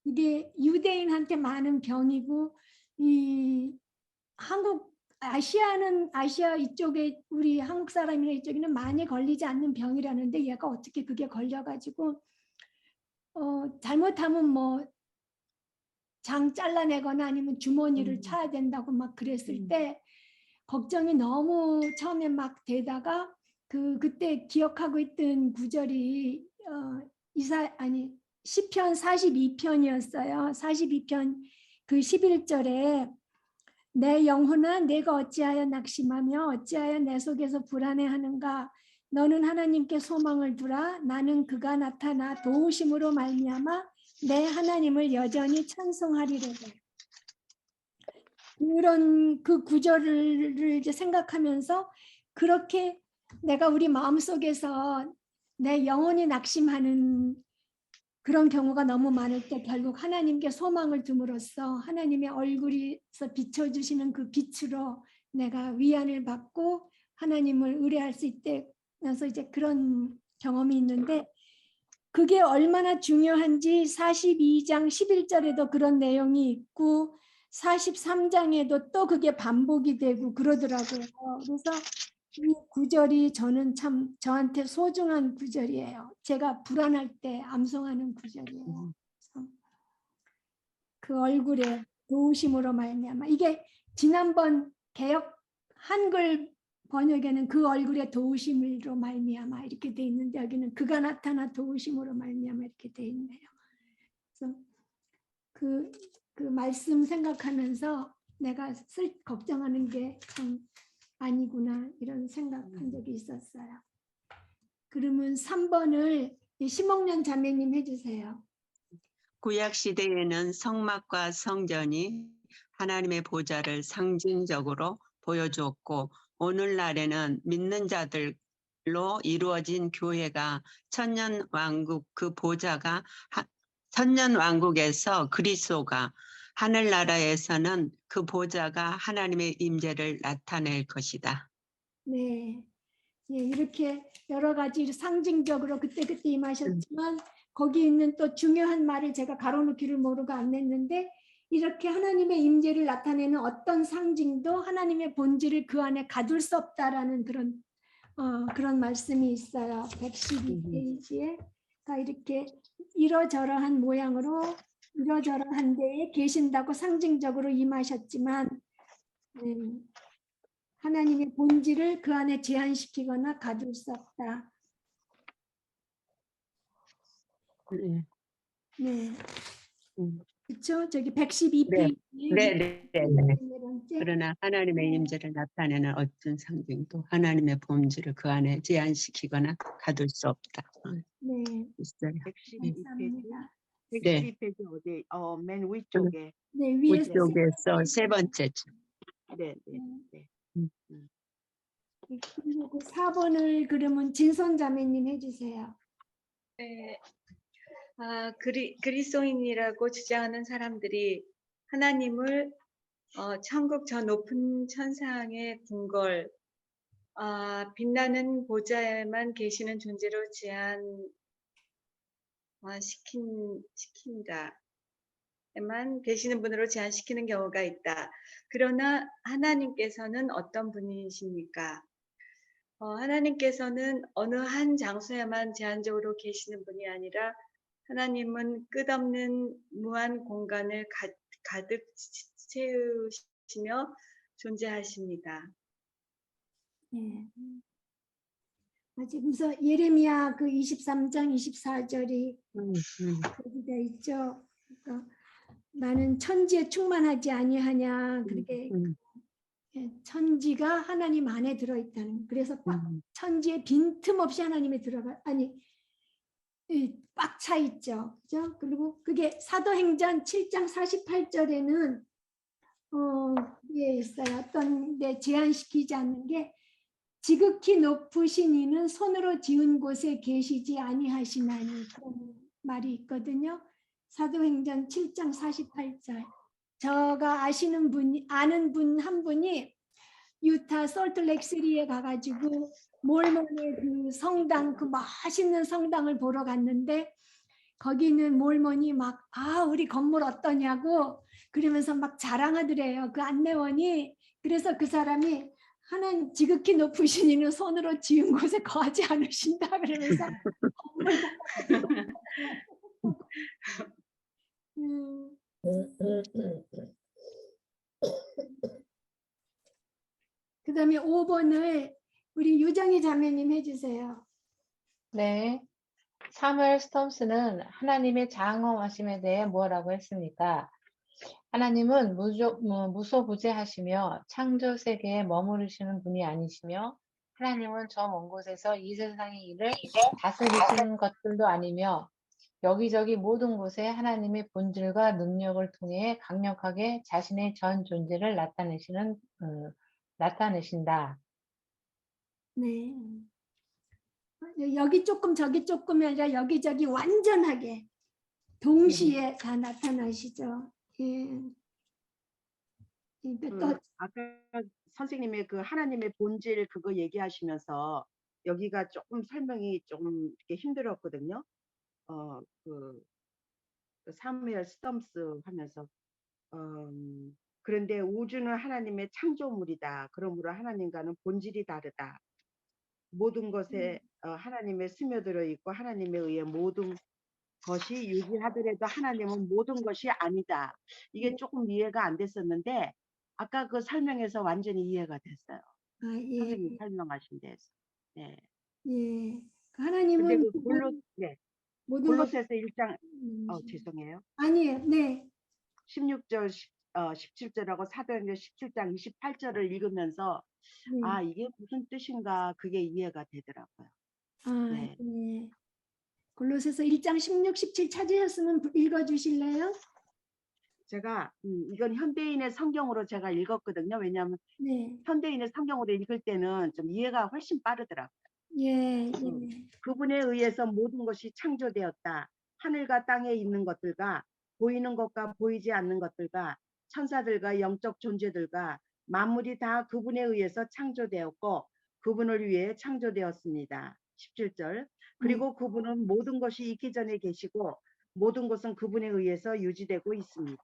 이게 유대인한테 많은 병이고 이 아시아 이쪽에 우리 한국 사람이나 이쪽에는 많이 걸리지 않는 병이라는데 얘가 어떻게 그게 걸려가지고 잘못하면 뭐 장 잘라내거나 아니면 주머니를 쳐야 된다고 막 그랬을 때 걱정이 너무 처음에 막 되다가 그때 기억하고 있던 구절이 시편 42편이었어요. 42편 그 11절에 내 영혼아 내가 어찌하여 낙심하며 어찌하여 내 속에서 불안해하는가. 너는 하나님께 소망을 두라. 나는 그가 나타나 도우심으로 말미암아 내 하나님을 여전히 찬송하리로다. 그런 그 구절을 이제 생각하면서 그렇게 내가 우리 마음속에서 내 영혼이 낙심하는 그런 경우가 너무 많을 때 결국 하나님께 소망을 둠으로써 하나님의 얼굴에서 비춰주시는 그 빛으로 내가 위안을 받고 하나님을 의뢰할 수 있다면서 이제 그런 경험이 있는데 그게 얼마나 중요한지 42장 11절에도 그런 내용이 있고 43장에도 또 그게 반복이 되고 그러더라고요. 그래서 이 구절이 저는 참 저한테 소중한 구절이에요. 제가 불안할 때 암송하는 구절이에요. 그래서 그 얼굴에 도우심으로 말미암아, 이게 지난번 개역 한글 번역에는 그 얼굴에 도우심으로 말미암아 이렇게 돼 있는데, 여기는 그가 나타나 도우심으로 말미암아 이렇게 돼 있네요. 그래서 그 말씀 생각하면서 내가 걱정하는 게 참 아니구나 이런 생각한 적이 있었어요. 그러면 3번을 심옥년 자매님 해주세요. 구약 시대에는 성막과 성전이 하나님의 보좌를 상징적으로 보여주었고, 오늘날에는 믿는 자들로 이루어진 교회가 천년왕국, 그 보좌가 천년왕국에서 그리스도가, 하늘나라에서는 그 보좌가 하나님의 임재를 나타낼 것이다. 네, 예, 이렇게 여러 가지 상징적으로 그때그때 임하셨지만 거기 있는 또 중요한 말을 제가 가로놓기를 모르고 안 냈는데, 이렇게 하나님의 임재를 나타내는 어떤 상징도 하나님의 본질을 그 안에 가둘 수 없다라는 그런 말씀이 있어요. 112페이지에. 그러니까 이렇게 이러저러한 모양으로 이러저러한 데에 계신다고 상징적으로 임하셨지만 하나님의 본질을 그 안에 제한시키거나 가둘 수 없다. 네. 네. 음. 그렇죠? 저기 112페이지. 네. 그러나 하나님의 임재를 나타내는 어떤 상징도 하나님의 본질을 그 안에 제한시키거나 가둘 수 없다. 네. 있어요. 112페이지. 감사합니다. 112페이지 어디? 맨 위쪽에. 네, 위에서 위쪽에서 세 번째죠. 네. 그리고 그 4번을 그러면 진선 자매님 해주세요. 네. 그리스도인이라고 주장하는 사람들이 하나님을 천국 저 높은 천상의 궁궐, 빛나는 보좌에만 계시는 존재로 시킨다. 에만 계시는 분으로 제한시키는 경우가 있다. 그러나 하나님께서는 어떤 분이십니까? 하나님께서는 어느 한 장소에만 제한적으로 계시는 분이 아니라 하나님은 끝없는 무한 공간을 가득 채우시며 존재하십니다. 네. 지금서 예레미야 그 23장 24절이 거기가 있죠. 그러니까 나는 천지에 충만하지 아니하냐. 그렇게 천지가 하나님 안에 들어있다는. 그래서 천지에 빈틈없이 하나님에 꽉 차 있죠. 그죠? 그리고 그게 사도행전 7장 48절에는 예, 있어요. 어떤 데 제한시키지 않는 게, 지극히 높으신 이는 손으로 지은 곳에 계시지 아니하시나니, 그런 말이 있거든요. 사도행전 7장 48절. 저가 아는 분 한 분이 유타 솔트레이크시티에 가가지고 몰몬의 그 성당, 그 멋있는 성당을 보러 갔는데, 거기는 몰몬이 막 우리 건물 어떠냐고 그러면서 막 자랑하더래요. 그 안내원이. 그래서 그 사람이 하나님 지극히 높으신 이는 손으로 지은 곳에 거하지 않으신다 그러면서 그 다음에 5번을 우리 유정희 자매님 해주세요. 네. 사무엘 스톰스는 하나님의 장엄하심에 대해 뭐라고 했습니까? 하나님은 무소부재하시며 창조 세계에 머무르시는 분이 아니시며, 하나님은 저 먼 곳에서 이 세상의 일을 다스리시는 것들도 아니며, 여기저기 모든 곳에 하나님의 본질과 능력을 통해 강력하게 자신의 전 존재를 나타내신다. 네. 여기 조금 저기 조금이 아니라 여기저기 완전하게 동시에 다 나타나시죠. 예. 또 아까 선생님의 그 하나님의 본질 그거 얘기하시면서 여기가 조금 설명이 좀 이렇게 힘들었거든요. 그 사무엘 스톰스 하면서 그런데 우주는 하나님의 창조물이다. 그러므로 하나님과는 본질이 다르다. 모든 것에 하나님의 스며들어 있고 하나님에 의해 모든 것이 유지하더라도 하나님은 모든 것이 아니다. 이게 조금 이해가 안 됐었는데 아까 그 설명에서 완전히 이해가 됐어요. 아, 예, 선생님 설명하신 데서. 네. 예. 그 근데 하나님은 그 모든 것, 골로새서 1장 음, 죄송해요. 아니에요. 네. 16절 17절하고 사도행전 17장 28절을 읽으면서 네. 아 이게 무슨 뜻인가 그게 이해가 되더라고요. 아, 네. 예. 골로새서 1장 16, 17 찾으셨으면 읽어주실래요? 제가 이건 현대인의 성경으로 제가 읽었거든요. 왜냐하면 네. 현대인의 성경으로 읽을 때는 좀 이해가 훨씬 빠르더라고요. 예, 예. 그분에 의해서 모든 것이 창조되었다. 하늘과 땅에 있는 것들과 보이는 것과 보이지 않는 것들과 천사들과 영적 존재들과 만물이 다 그분에 의해서 창조되었고 그분을 위해 창조되었습니다. 17절. 그리고 그분은 모든 것이 있기 전에 계시고 모든 것은 그분에 의해서 유지되고 있습니다.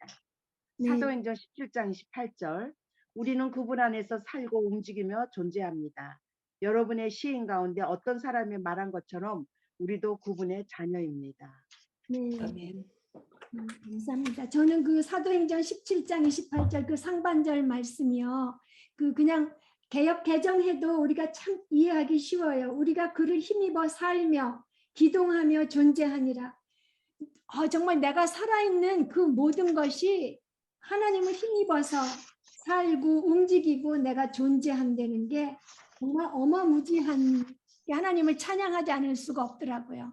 네. 사도행전 17장 28절. 우리는 그분 안에서 살고 움직이며 존재합니다. 여러분의 시인 가운데 어떤 사람이 말한 것처럼 우리도 그분의 자녀입니다. 네. 아멘. 감사합니다. 저는 그 사도행전 17장 28절 그 상반절 말씀이요. 그냥 개역 개정해도 우리가 참 이해하기 쉬워요. 우리가 그를 힘입어 살며 기동하며 존재하니라. 정말 내가 살아있는 그 모든 것이 하나님을 힘입어서 살고 움직이고 내가 존재한다는 게 정말 어마무지한 게 하나님을 찬양하지 않을 수가 없더라고요.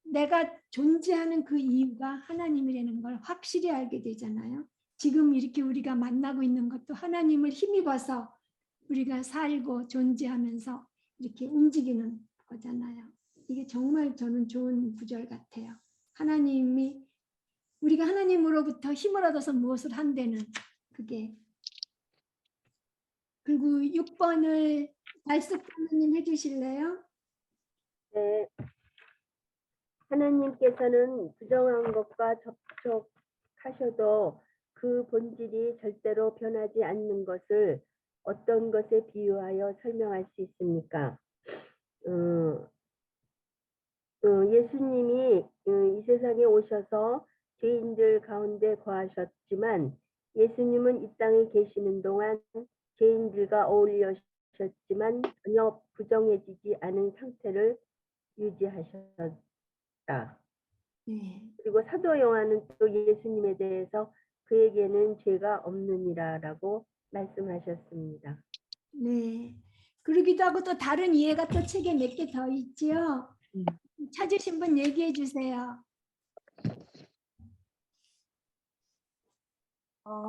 내가 존재하는 그 이유가 하나님이라는 걸 확실히 알게 되잖아요. 지금 이렇게 우리가 만나고 있는 것도 하나님을 힘입어서 우리가 살고 존재하면서 이렇게 움직이는 거잖아요. 이게 정말 저는 좋은 구절 같아요. 하나님이 우리가 하나님으로부터 힘을 얻어서 무엇을 한다는 그게. 그리고 6번을 달숙하느님 해주실래요? 네. 하나님께서는 부정한 것과 접촉하셔도 그 본질이 절대로 변하지 않는 것을 어떤 것에 비유하여 설명할 수 있습니까? 예수님이 이 세상에 오셔서 죄인들 가운데 거하셨지만 예수님은 이 땅에 계시는 동안 죄인들과 어울리셨지만 전혀 부정해지지 않은 상태를 유지하셨다. 그리고 사도 요한은 또 예수님에 대해서 그에게는 죄가 없느니라라고 말씀하셨습니다. 네. 그러기도 하고 또 다른 이해가 또 책에 몇 개 더 있지요. 찾으신 분 얘기해 주세요.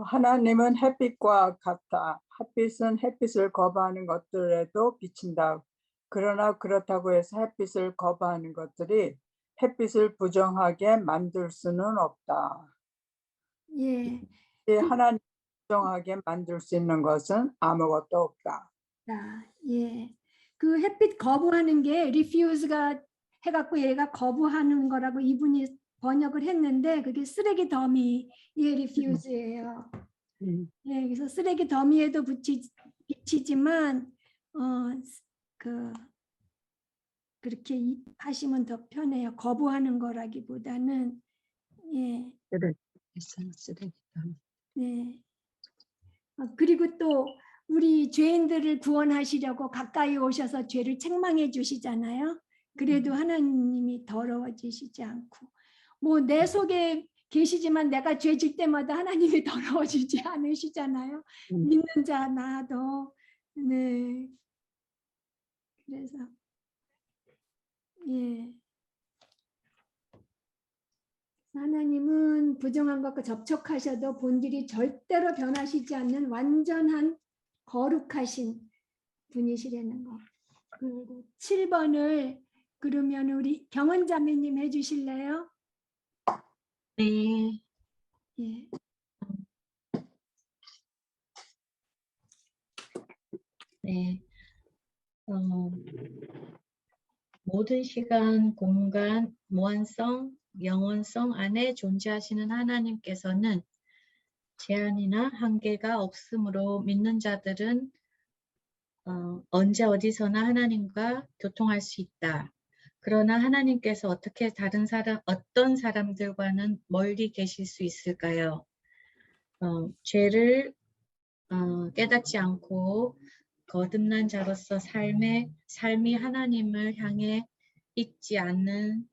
하나님은 햇빛과 같아. 햇빛은 햇빛을 거부하는 것들에도 비친다. 그러나 그렇다고 해서 햇빛을 거부하는 것들이 햇빛을 부정하게 만들 수는 없다. 예. 하나님 부정하게 만들 수 있는 것은 아무것도 없다. 예. 그 햇빛 거부하는 게 refuse가 해갖고 얘가 거부하는 거라고 이분이 번역을 했는데 그게 쓰레기 더미의 refuse예요. 예, 그래서 쓰레기 더미에도 비치지만 그렇게 하시면 더 편해요. 거부하는 거라기보다는 예. 쓰레기. 네. 그리고 또 우리 죄인들을 구원하시려고 가까이 오셔서 죄를 책망해 주시잖아요. 그래도 하나님이 더러워지시지 않고 뭐 내 속에 계시지만 내가 죄 질 때마다 하나님이 더러워지지 않으시잖아요. 믿는 자 나도. 네. 그래서 예. 하나님은 부정한 것과 접촉하셔도 본질이 절대로 변하시지 않는 완전한 거룩하신 분이시라는 거. 그리고 7번을 그러면 우리 경은 자매님 해주실래요? 네. 예. 네. 모든 시간, 공간, 무한성, 영원성 안에 존재하시는 하나님께서는 제한이나 한계가 없으므로 믿는 자들은 언제 어디서나 하나님과 교통할 수 있다. 그러나 하나님께서 어떻게 어떤 사람들과는 멀리 계실 수 있을까요? 죄를 깨닫지 않고 거듭난 자로서 삶이 하나님을 향해 있지 않는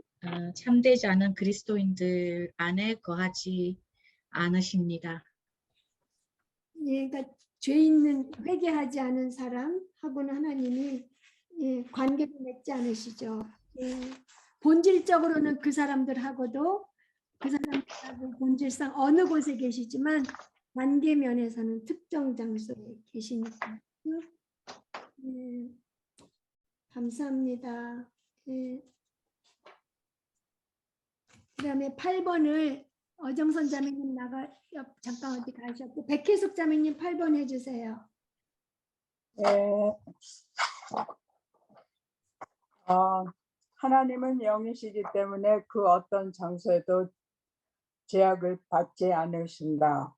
참되지 않은 그리스도인들 안에 거하지 않으십니다. 예, 그러니까 죄 있는 회개하지 않은 사람하고는 하나님이 관계를 맺지 않으시죠. 예, 본질적으로는 그 사람들하고도 그 사람들하고 본질상 어느 곳에 계시지만 관계 면에서는 특정 장소에 계시니까. 예, 감사합니다. 예. 그다음에 8번을 어정선 자매님 잠깐 어디 가셨고 백혜숙 자매님 8번 해주세요. 예. 하나님은 영이시기 때문에 그 어떤 장소에도 제약을 받지 않으신다.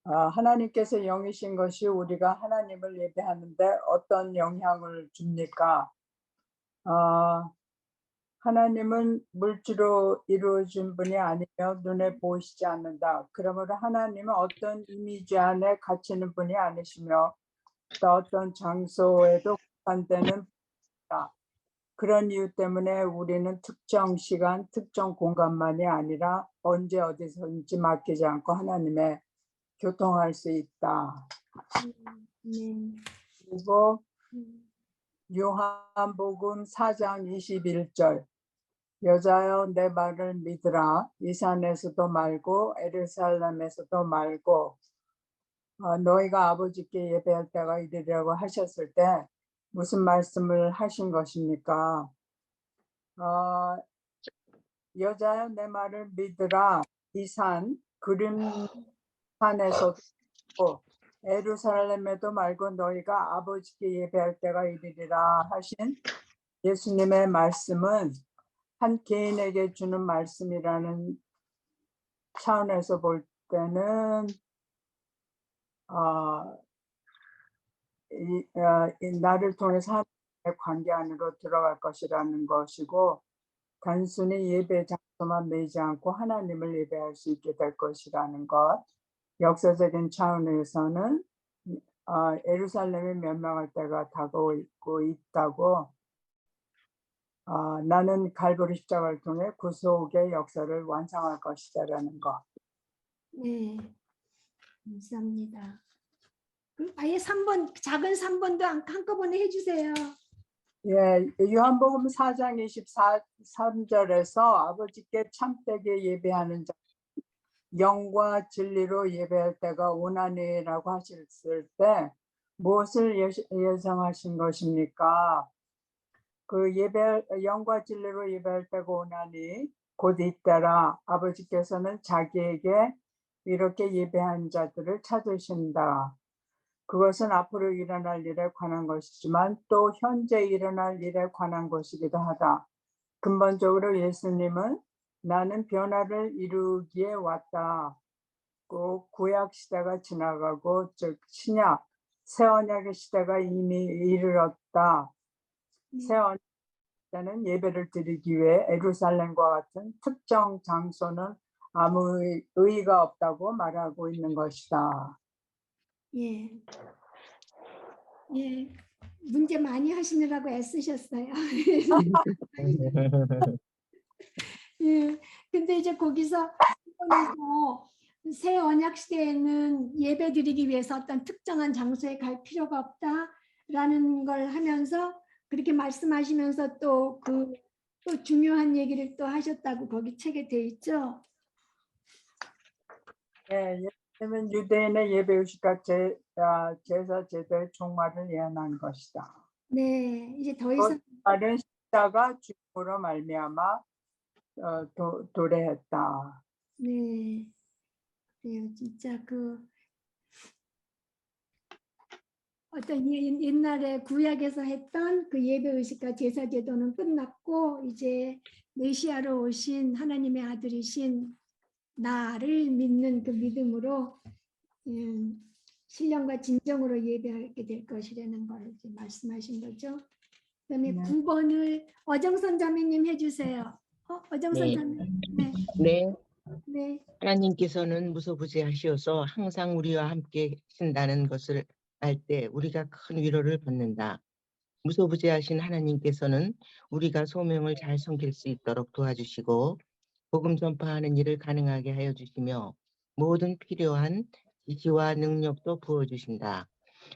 하나님께서 영이신 것이 우리가 하나님을 예배하는데 어떤 영향을 줍니까? 하나님은 물질로 이루어진 분이 아니며 눈에 보이시지 않는다. 그러므로 하나님은 어떤 이미지 안에 갇히는 분이 아니시며 또 어떤 장소에도 국한되는 분이다. 그런 이유 때문에 우리는 특정 시간, 특정 공간만이 아니라 언제 어디서든지 맡기지 않고 하나님의 교통할 수 있다. 그리고 요한복음 4장 21절 여자여 내 말을 믿으라. 이 산에서도 말고 예루살렘에서도 말고 너희가 아버지께 예배할 때가 이르리라고 하셨을 때 무슨 말씀을 하신 것입니까? 여자여 내 말을 믿으라. 이 산 그림 산에서도 말고 예루살렘에도 말고 너희가 아버지께 예배할 때가 이르리라 하신 예수님의 말씀은 한 개인에게 주는 말씀이라는 차원에서 볼 때는 나를 통해서 하나님의 관계 안으로 들어갈 것이라는 것이고 단순히 예배 장소만 매지 않고 하나님을 예배할 수 있게 될 것이라는 것. 역사적인 차원에서는 예루살렘이 멸망할 때가 다가오고 있다고 나는 갈보리 십자가를 통해 구속의 역사를 완성할 것이다라는 것. 네, 감사합니다. 아예 3번, 작은 3번도 한꺼번에 해주세요. 예, 요한복음 4장 23절에서 아버지께 참되게 예배하는 자 영과 진리로 예배할 때가 오나니라고 하셨을 때 무엇을 예상하신 것입니까? 그 영과 진리로 예배할 때가 오나니 곧 이때라. 아버지께서는 자기에게 이렇게 예배한 자들을 찾으신다. 그것은 앞으로 일어날 일에 관한 것이지만 또 현재 일어날 일에 관한 것이기도 하다. 근본적으로 예수님은 나는 변화를 이루기에 왔다. 구약 시대가 지나가고 즉 신약, 새 언약의 시대가 이미 이르렀다. 새 언약 때는 예배를 드리기 위해 예루살렘과 같은 특정 장소는 아무 의의가 없다고 말하고 있는 것이다. 예. 예. 문제 많이 하시느라고 애쓰셨어요. 예. 근데 이제 거기서 새 언약 시대에는 예배 드리기 위해서 어떤 특정한 장소에 갈 필요가 없다라는 걸 하면서 그렇게 말씀하시면서 또 중요한 얘기를 또 하셨다고 거기 책에 돼 있죠. 네, 예수님은 유대인의 예배의식과 제사 제도의 종말을 예언한 것이다. 네, 이제 더 이상 다른 십자가 죽음으로 말미암아 도래했다. 네, 그래요. 진짜 어떤 옛날에 구약에서 했던 그 예배 의식과 제사 제도는 끝났고 이제 메시아로 오신 하나님의 아들이신 나를 믿는 그 믿음으로 신령과 진정으로 예배하게 될 것이라는 걸 이제 말씀하신 거죠. 그다음에 9번을 어정선 자매님 해주세요. 어정선 네. 자매. 네. 네. 네. 하나님께서는 무소부지하시어서 항상 우리와 함께 계신다는 것을 알 때 우리가 큰 위로를 받는다. 무소부지하신 하나님께서는 우리가 소명을 잘 섬길 수 있도록 도와주시고 복음 전파하는 일을 가능하게 하여 주시며 모든 필요한 지시와 능력도 부어주신다.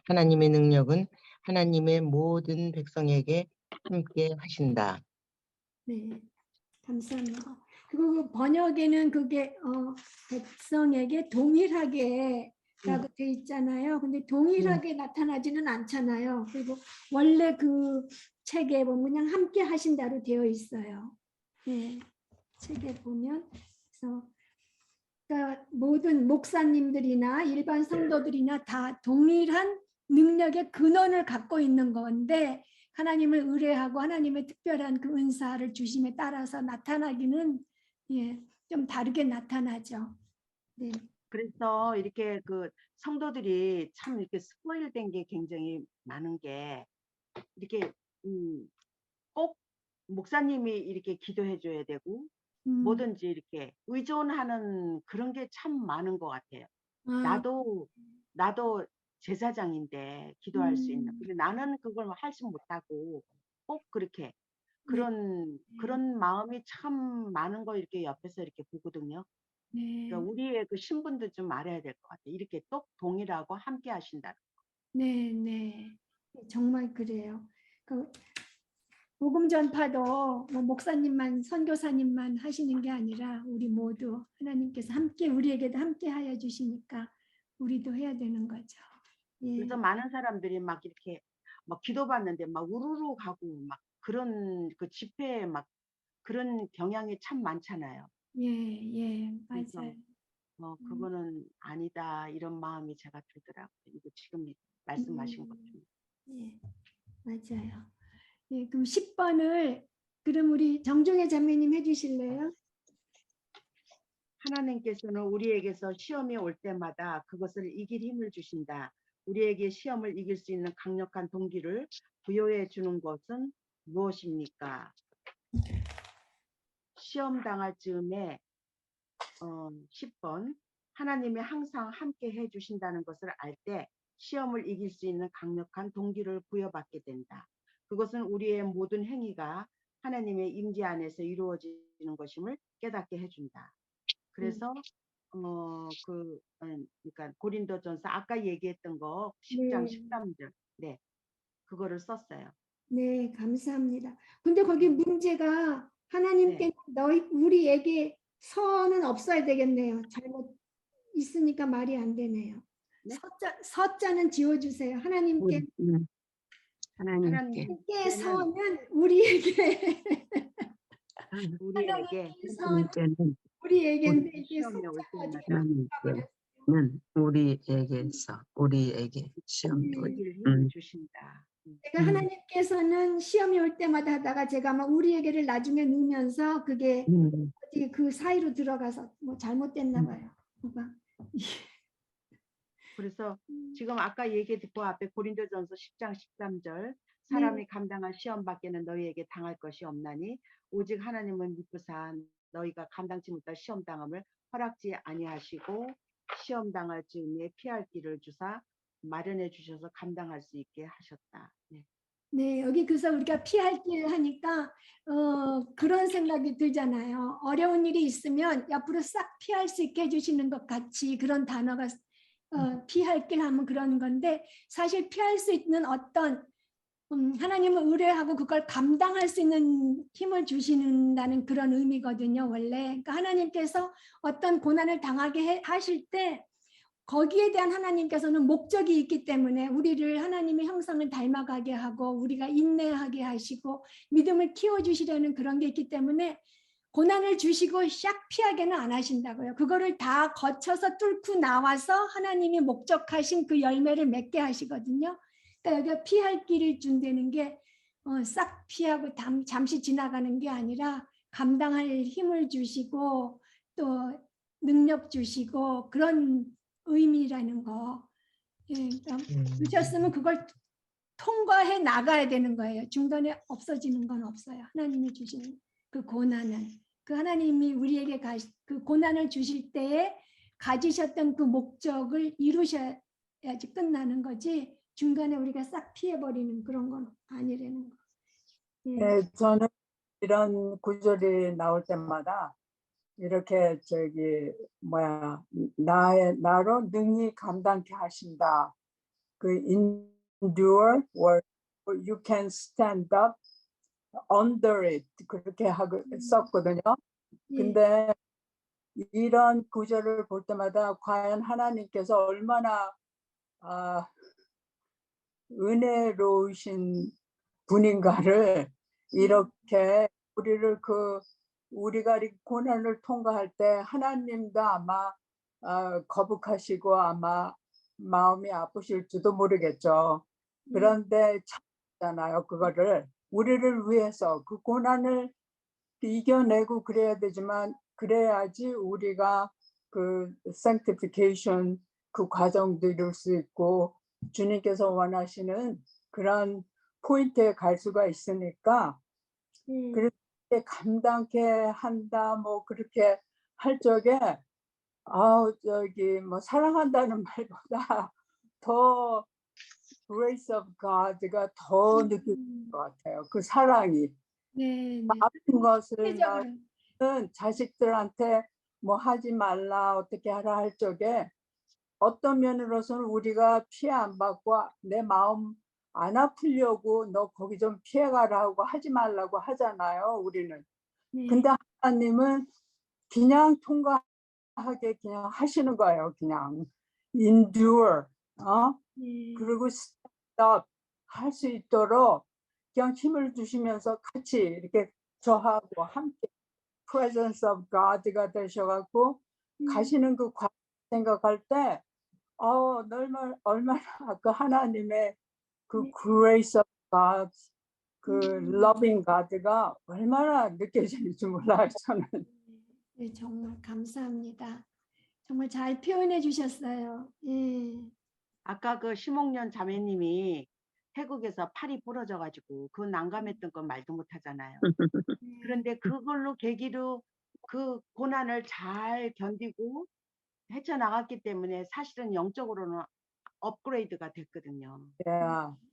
하나님의 능력은 하나님의 모든 백성에게 함께 하신다. 네, 감사합니다. 그리고 그 번역에는 그게 백성에게 동일하게 라고 돼 있잖아요. 근데 동일하게 나타나지는 않잖아요. 그리고 원래 그 책에 보면 그냥 함께 하신다로 되어 있어요. 네, 책에 보면 그래서 그러니까 모든 목사님들이나 일반 성도들이나 다 동일한 능력의 근원을 갖고 있는 건데 하나님을 의뢰하고 하나님의 특별한 그 은사를 주심에 따라서 나타나기는 좀 다르게 나타나죠. 네. 그래서 이렇게 그 성도들이 참 이렇게 스포일된 게 굉장히 많은 게 이렇게 꼭 목사님이 이렇게 기도해 줘야 되고 뭐든지 이렇게 의존하는 그런 게 참 많은 것 같아요. 나도 제사장인데 기도할 수 있는. 근데 나는 그걸 하지 못하고 꼭 그렇게 그런 마음이 참 많은 거 이렇게 옆에서 이렇게 보거든요. 네. 그러니까 우리의 그 신분도 좀 알아야 될 것 같아요. 이렇게 똑 동일하고 함께 하신다. 네, 네. 정말 그래요. 그 복음 전파도 뭐 목사님만 선교사님만 하시는 게 아니라 우리 모두 하나님께서 함께 우리에게도 함께 하여 주시니까 우리도 해야 되는 거죠. 예. 그래서 많은 사람들이 막 이렇게 막 기도받는데 막 우르르 가고 막 그런 그 집회에 막 그런 경향이 참 많잖아요. 예, 그래서 맞아요. 그거는 아니다 이런 마음이 제가 들더라고요. 이거 지금 말씀하신 것처럼. 예, 맞아요. 예, 그럼 10번을 그럼 우리 정종혜 자매님 해주실래요? 하나님께서는 우리에게서 시험이 올 때마다 그것을 이길 힘을 주신다. 우리에게 시험을 이길 수 있는 강력한 동기를 부여해 주는 것은 무엇입니까? 시험 당할 즈음에 10번 하나님이 항상 함께 해 주신다는 것을 알 때 시험을 이길 수 있는 강력한 동기를 부여받게 된다. 그것은 우리의 모든 행위가 하나님의 임재 안에서 이루어지는 것임을 깨닫게 해준다. 그래서 그러니까 고린도전서 아까 얘기했던 거 10장 13절 네 그거를 썼어요. 네, 감사합니다. 근데 거기 문제가 하나님께 우리에게 선은 없어야 되겠네요. 잘못 있으니까 말이 안 되네요. 네? 서자는 지워주세요. 하나님께 선은 우리에게 우리에게는 이게 우리에게 시험을 주신다. 제가 하나님께서는 시험이 올 때마다 하다가 제가 막 우리에게를 나중에 넣으면서 그게 어디 그 사이로 들어가서 뭐 잘못됐나 봐요. 그래서 지금 아까 얘기 듣고 앞에 고린도전서 10장 13절 사람이 감당할 시험 밖에는 너희에게 당할 것이 없나니 오직 하나님은 미쁘사 너희가 감당치 못할 시험 당함을 허락지 아니하시고 시험 당할 즈음에 피할 길을 주사 마련해 주셔서 감당할 수 있게 하셨다. 네, 여기 그래서 우리가 피할 길 하니까 그런 생각이 들잖아요. 어려운 일이 있으면 옆으로 싹 피할 수 있게 해주시는 것 같이 그런 단어가 피할 길 하면 그런 건데 사실 피할 수 있는 어떤 하나님을 의뢰하고 그걸 감당할 수 있는 힘을 주시는다는 그런 의미거든요. 원래 그러니까 하나님께서 어떤 고난을 당하게 하실 때 거기에 대한 하나님께서는 목적이 있기 때문에 우리를 하나님의 형상을 닮아가게 하고 우리가 인내하게 하시고 믿음을 키워주시려는 그런 게 있기 때문에 고난을 주시고 샥 피하게는 안 하신다고요. 그거를 다 거쳐서 뚫고 나와서 하나님이 목적하신 그 열매를 맺게 하시거든요. 그러니까 여기가 피할 길을 준다는 게 싹 피하고 잠시 지나가는 게 아니라 감당할 힘을 주시고 또 능력 주시고 그런 의미라는 거. 예, 그러니까 주셨으면 그걸 통과해 나가야 되는 거예요. 중간에 없어지는 건 없어요. 하나님이 주신 그 고난은. 그 하나님이 우리에게 그 고난을 주실 때에 가지셨던 그 목적을 이루셔야지 끝나는 거지, 중간에 우리가 싹 피해버리는 그런 건 아니라는 거. 예. 네, 저는 이런 구절이 나올 때마다 이렇게 나로 능히 감당케 하신다. 그 endure or you can stand up under it 그렇게 하고 썼거든요. 근데 이런 구절을 볼 때마다 과연 하나님께서 얼마나 은혜로우신 분인가를 이렇게 우리가 이 고난을 통과할 때 하나님도 아마 거북하시고 아마 마음이 아프실지도 모르겠죠. 그런데 참잖아요. 그거를 우리를 위해서 그 고난을 이겨내고 그래야 되지만 그래야지 우리가 그 sanctification 그 과정도 이룰 수 있고 주님께서 원하시는 그런 포인트에 갈 수가 있으니까 그렇게 감당케 한다 뭐 그렇게 할 적에 뭐 사랑한다는 말보다 더 grace of God가 더 느껴질 것 같아요. 그 사랑이. 아픈 것을 나는 자식들한테 뭐 하지 말라 어떻게 하라 할 적에 어떤 면으로서는 우리가 피해 안 받고 내 마음 안 아프려고 너 거기 좀 피해가라고 하지 말라고 하잖아요. 우리는. 근데 하나님은 그냥 통과하게 그냥 하시는 거예요. 그냥 endure 그리고 stop 할 수 있도록 그냥 힘을 주시면서 같이 이렇게 저하고 함께 presence of God가 되셔갖고 가시는 그 과정 생각할 때 얼마나 그 하나님의 그 grace of God, 그 loving God가 얼마나 느껴지는지 몰라요, 저는. 네, 정말 감사합니다. 정말 잘 표현해 주셨어요. 예. 아까 그 심옥년 자매님이 태국에서 팔이 부러져가지고 그 난감했던 건 말도 못하잖아요. 그런데 그걸로 계기로 그 고난을 잘 견디고 헤쳐나갔기 때문에 사실은 영적으로는 업그레이드가 됐거든요.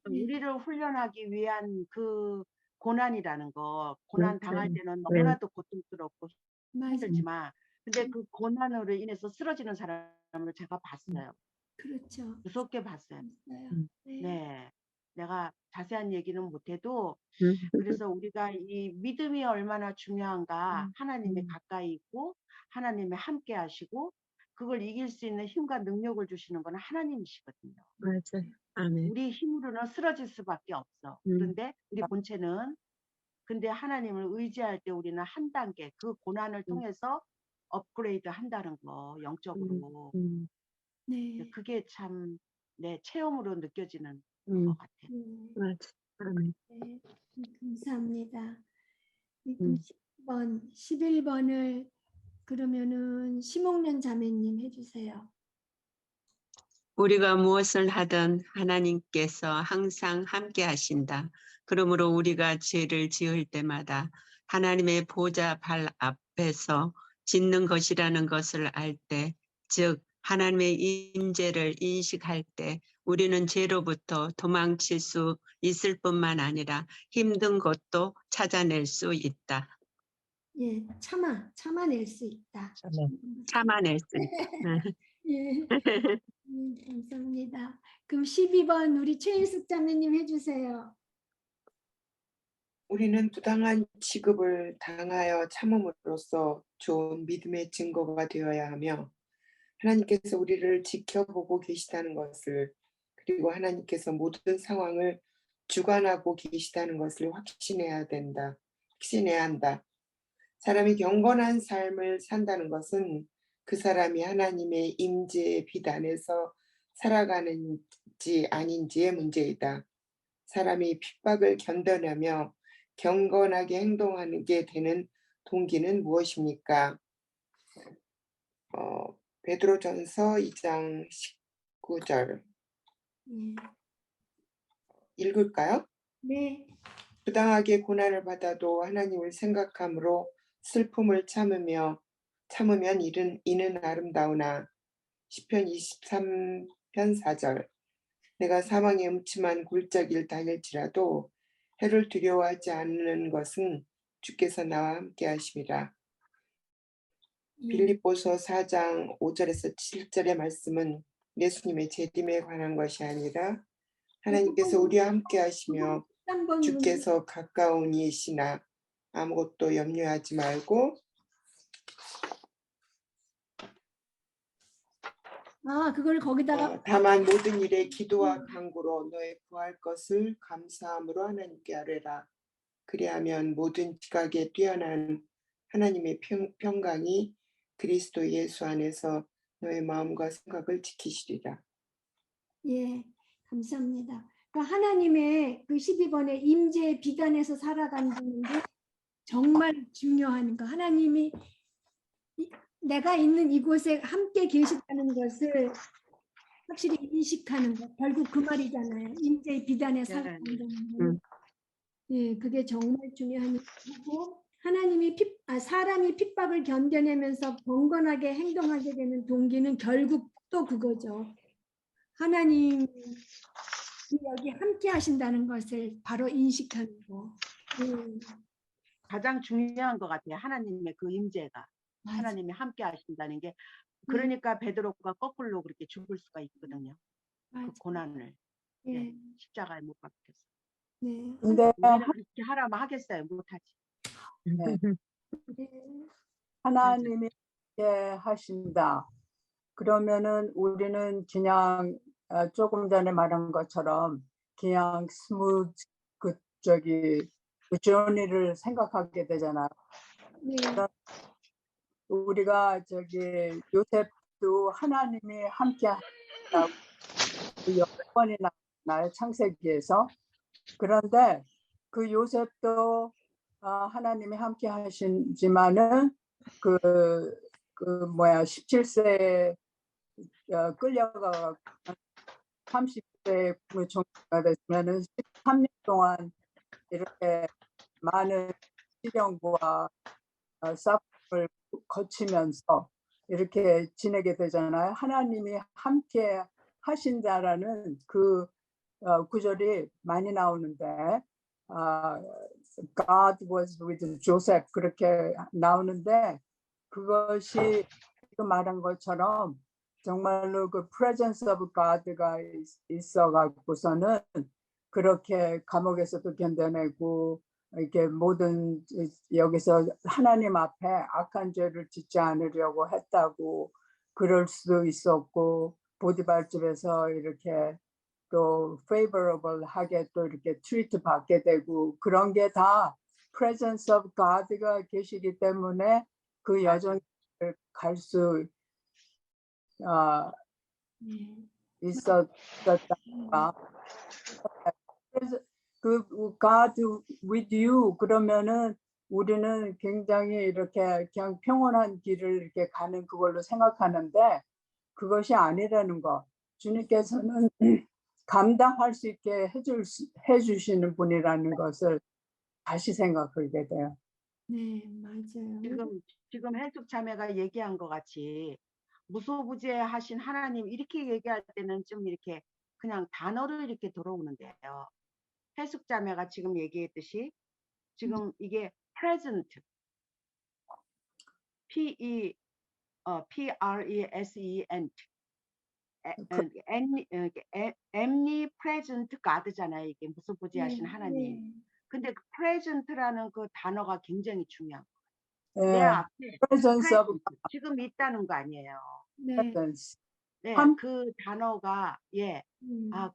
우리를 훈련하기 위한 그 고난이라는 거, 고난 당할 때는 너무나도 고통스럽고 힘들지만 근데 그 고난으로 인해서 쓰러지는 사람을 제가 봤어요. 그렇죠. 무섭게 봤어요. 네. 내가 자세한 얘기는 못해도 그래서 우리가 이 믿음이 얼마나 중요한가, 하나님이 가까이 있고 하나님이 함께 하시고 그걸 이길 수 있는 힘과 능력을 주시는 건 하나님이시거든요. 맞아요. 아멘. 우리 힘으로는 쓰러질 수밖에 없어. 그런데 우리 본체는 근데 하나님을 의지할 때 우리는 한 단계 그 고난을 통해서 업그레이드 한다는 거, 영적으로. 네. 그게 참 내 체험으로 느껴지는 것 같아요. 맞아요. 아멘. 네, 감사합니다. 그럼 11번을 그러면은 심옥년 자매님 해주세요. 우리가 무엇을 하든 하나님께서 항상 함께 하신다. 그러므로 우리가 죄를 지을 때마다 하나님의 보좌 발 앞에서 짓는 것이라는 것을 알 때, 즉 하나님의 임재를 인식할 때 우리는 죄로부터 도망칠 수 있을 뿐만 아니라 힘든 것도 찾아낼 수 있다. 예, 참아낼 수 있다. 참아낼 수 있다. 예, 감사합니다. 그럼 12번 우리 최일숙 자매님 해주세요. 우리는 부당한 취급을 당하여 참음으로써 좋은 믿음의 증거가 되어야 하며 하나님께서 우리를 지켜보고 계시다는 것을 그리고 하나님께서 모든 상황을 주관하고 계시다는 것을 확신해야 한다. 사람이 경건한 삶을 산다는 것은 그 사람이 하나님의 임재의 빛 안에서 살아가는지 아닌지의 문제이다. 사람이 핍박을 견뎌내며 경건하게 행동하게 되는 동기는 무엇입니까? 베드로전서 2장 19절 읽을까요? 네. 부당하게 고난을 받아도 하나님을 생각함으로 슬픔을 참으면 이는 아름다우나. 시편 23편 4절. 내가 사망의 음침한 굴적을 다닐지라도 해를 두려워하지 않는 것은 주께서 나와 함께 하심이라. 빌립보서 4장 5절에서 7절의 말씀은 예수님의 재림에 관한 것이 아니라 하나님께서 우리와 함께 하시며 주께서 가까운 이시나 아무것도 염려하지 말고 그걸 거기다가 다만 모든 일에 기도와 간구로 너의 구할 것을 감사함으로 하나님께 아뢰라. 그리하면 모든 지각에 뛰어난 하나님의 평강이 그리스도 예수 안에서 너의 마음과 생각을 지키시리라. 예, 감사합니다. 그러니까 하나님의 그 12번의 임재 비단에서 살아간다는 게 정말 중요한 거. 하나님이 내가 있는 이곳에 함께 계시다는 것을 확실히 인식하는 것. 결국 그 말이잖아요. 임재 비단에 살아간다는 거. 예, 그게 정말 중요한 일이고 하나님이 사람이 핍박을 견뎌내면서 경건하게 행동하게 되는 동기는 결국 또 그거죠. 하나님이 여기 함께 하신다는 것을 바로 인식하는 거. 가장 중요한 것 같아요. 하나님의 그 임재가. 하나님이 함께 하신다는 게. 그러니까 베드로가 거꾸로 그렇게 죽을 수가 있거든요. 그 고난을. 네, 십자가에 못 박혔어. 네. 근데 우리는 그렇게 하라면 하겠어요. 못하지. 네. 하나님이 이렇게 하신다. 그러면은 우리는 그냥 조금 전에 말한 것처럼 그냥 스무드 그 journey를 생각하게 되잖아요. 우리가 요셉도 하나님이 함께 하신다고 10번이나 나요, 창세기에서. 그런데 그 요셉도 하나님이 함께 하시지만은 17세 끌려가 30세 종료가 됐으면은 13년 동안 이렇게 많은 시련과 싸움을 거치면서 이렇게 지내게 되잖아요. 하나님이 함께 하신다라는 그 구절이 많이 나오는데 God was with Joseph 그렇게 나오는데 그것이 지금 말한 것처럼 정말로 그 presence of God가 있어가지고서는 그렇게 감옥에서도 견뎌내고 이렇게 모든 여기서 하나님 앞에 악한 죄를 짓지 않으려고 했다고 그럴 수도 있었고 보디발 집에서 이렇게 또 favorable하게 또 이렇게 트리트 받게 되고 그런 게 다 presence of God가 계시기 때문에 그 여정을 갈 수 있었다. 그래서 그 God with you 그러면은 우리는 굉장히 이렇게 그냥 평온한 길을 이렇게 가는 그걸로 생각하는데 그것이 아니라는 거. 주님께서는 감당할 수 있게 해주시는 분이라는 것을 다시 생각하게 돼요. 네, 맞아요. 지금 해숙 자매가 얘기한 것 같이 무소부재하신 하나님 이렇게 얘기할 때는 좀 이렇게 그냥 단어로 이렇게 들어오는데요. 해숙 자매가 지금 얘기했듯이 지금 이게 present, P-R-E-S-E-N, omnipresent God잖아요. 이게 무소부재하신 하나님. 근데 그 present라는 그 단어가 굉장히 중요한 거예요. 내 앞에 present, 지금 있다는 거 아니에요. 네. 네, 그 단어가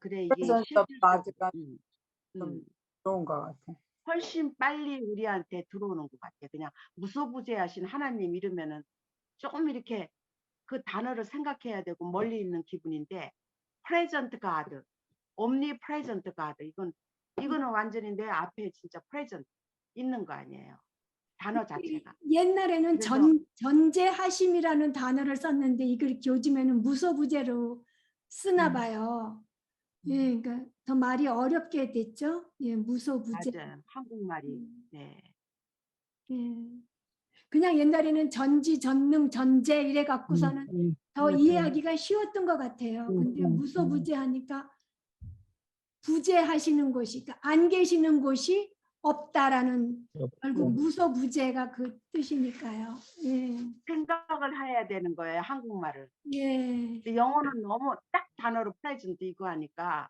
그래 이게 presence God가 좋은 것 같아. 훨씬 빨리 우리한테 들어오는 것 같아. 그냥 무소부재하신 하나님 이러면은 조금 이렇게 그 단어를 생각해야 되고 멀리 있는 기분인데 present God, omnipresent God 이거는 완전히 내 앞에 진짜 present 있는 거 아니에요. 단어 자체가. 옛날에는 그래서 전제하심이라는 단어를 썼는데 이걸 요즘에는 무소부재로 쓰나 봐요. 예, 그러니까 더 말이 어렵게 됐죠. 예, 무소부재. 맞아요. 한국말이. 네. 예. 그냥 옛날에는 전지, 전능, 전제 이래 갖고서는 더 이해하기가 쉬웠던 것 같아요. 근데 무소부재하니까 부재하시는 곳이, 그러니까 안 계시는 곳이 없다라는 결국 무소부재가 그 뜻이니까요. 예. 생각을 해야 되는 거예요. 한국말을. 예. 근데 영어는 너무 딱 단어로 present 이거 하니까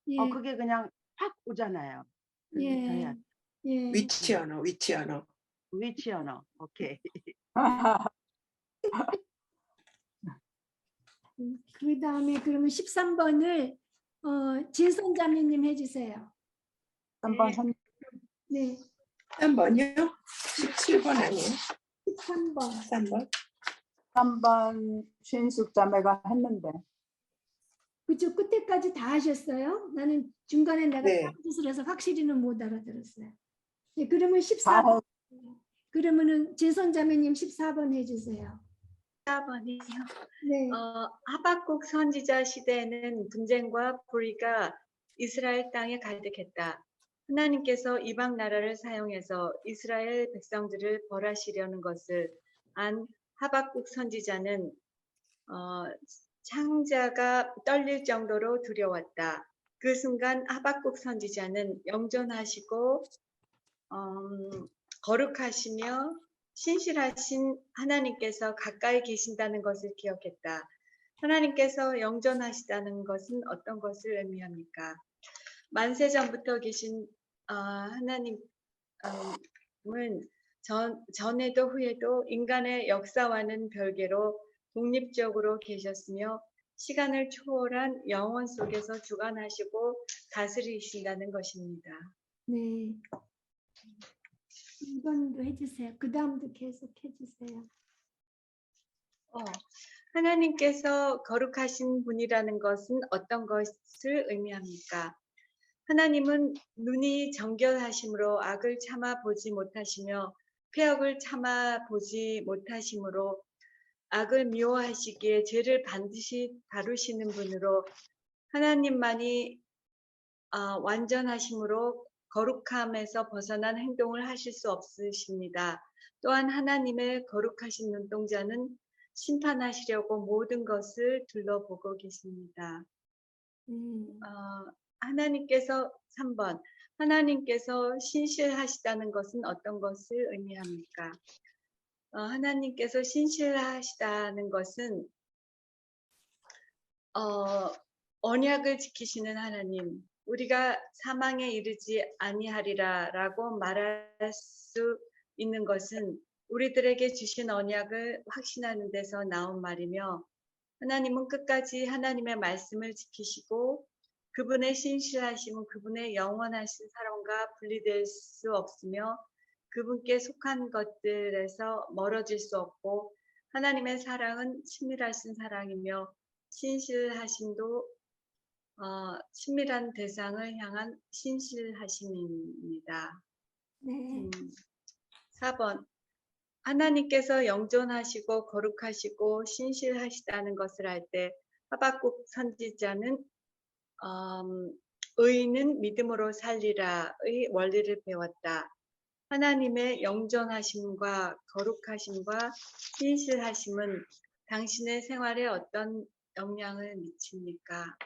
예. 그게 그냥 확 오잖아요. 그래서 해야 예. 돼. 예. 위치 언어, 위치 언어. 위치 언어. 오케이. 그 다음에 그러면 13번을 진선자매님 해주세요. 한번 한 네. 3번이요? 17번 아니에요? 13번. 3번? 3번 신숙 자매가 했는데 그쪽 끝에까지 다 하셨어요? 나는 중간에 내가 네. 딴짓을 해서 확실히는 못 알아들었어요. 네, 그러면 다 14번. 그러면은 진선자매님 14번 해주세요. 4번이요. 네. 하박국 선지자 시대에는 분쟁과 불의가 이스라엘 땅에 가득했다. 하나님께서 이방 나라를 사용해서 이스라엘 백성들을 벌하시려는 것을 안 하박국 선지자는 창자가 떨릴 정도로 두려웠다. 그 순간 하박국 선지자는 영존하시고 거룩하시며 신실하신 하나님께서 가까이 계신다는 것을 기억했다. 하나님께서 영존하시다는 것은 어떤 것을 의미합니까? 만세 전부터 계신 하나님은 전에도 후에도 인간의 역사와는 별개로 독립적으로 계셨으며 시간을 초월한 영원 속에서 주관하시고 다스리신다는 것입니다. 네. 이번도 해주세요. 그 다음도 계속 해주세요. 하나님께서 거룩하신 분이라는 것은 어떤 것을 의미합니까? 하나님은 눈이 정결하심으로 악을 참아 보지 못하시며 폐역을 참아 보지 못하심으로 악을 미워하시기에 죄를 반드시 다루시는 분으로 하나님만이 완전하심으로 거룩함에서 벗어난 행동을 하실 수 없으십니다. 또한 하나님의 거룩하신 눈동자는 심판하시려고 모든 것을 둘러보고 계십니다. 하나님께서 3번 하나님께서 신실하시다는 것은 어떤 것을 의미합니까? 하나님께서 신실하시다는 것은 언약을 지키시는 하나님, 우리가 사망에 이르지 아니하리라 라고 말할 수 있는 것은 우리들에게 주신 언약을 확신하는 데서 나온 말이며, 하나님은 끝까지 하나님의 말씀을 지키시고 그분의 신실하심은 그분의 영원하신 사랑과 분리될 수 없으며 그분께 속한 것들에서 멀어질 수 없고, 하나님의 사랑은 친밀하신 사랑이며 신실하심도 친밀한 대상을 향한 신실하심입니다. 네. 4번 하나님께서 영존하시고 거룩하시고 신실하시다는 것을 알 때 하박국 선지자는 의인은 믿음으로 살리라의 원리를 배웠다. 하나님의 영존하심과 거룩하심과 신실하심은 당신의 생활에 어떤 영향을 미칩니까?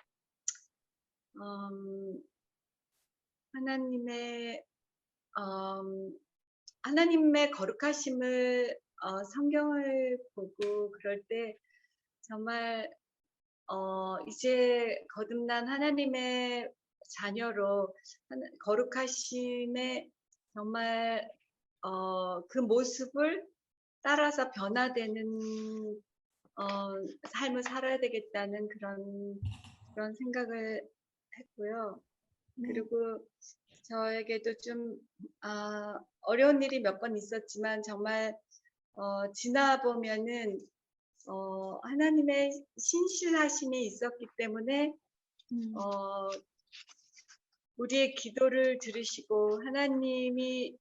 하나님의 거룩하심을 성경을 보고 그럴 때 정말 이제 거듭난 하나님의 자녀로 거룩하심에 정말 그 모습을 따라서 변화되는 삶을 살아야 되겠다는 그런 생각을 했고요. 그리고 저에게도 좀 어려운 일이 몇 번 있었지만 정말 지나보면은 하나님의 신실하심이 있었기 때문에 우리의 기도를 들으시고 하나님이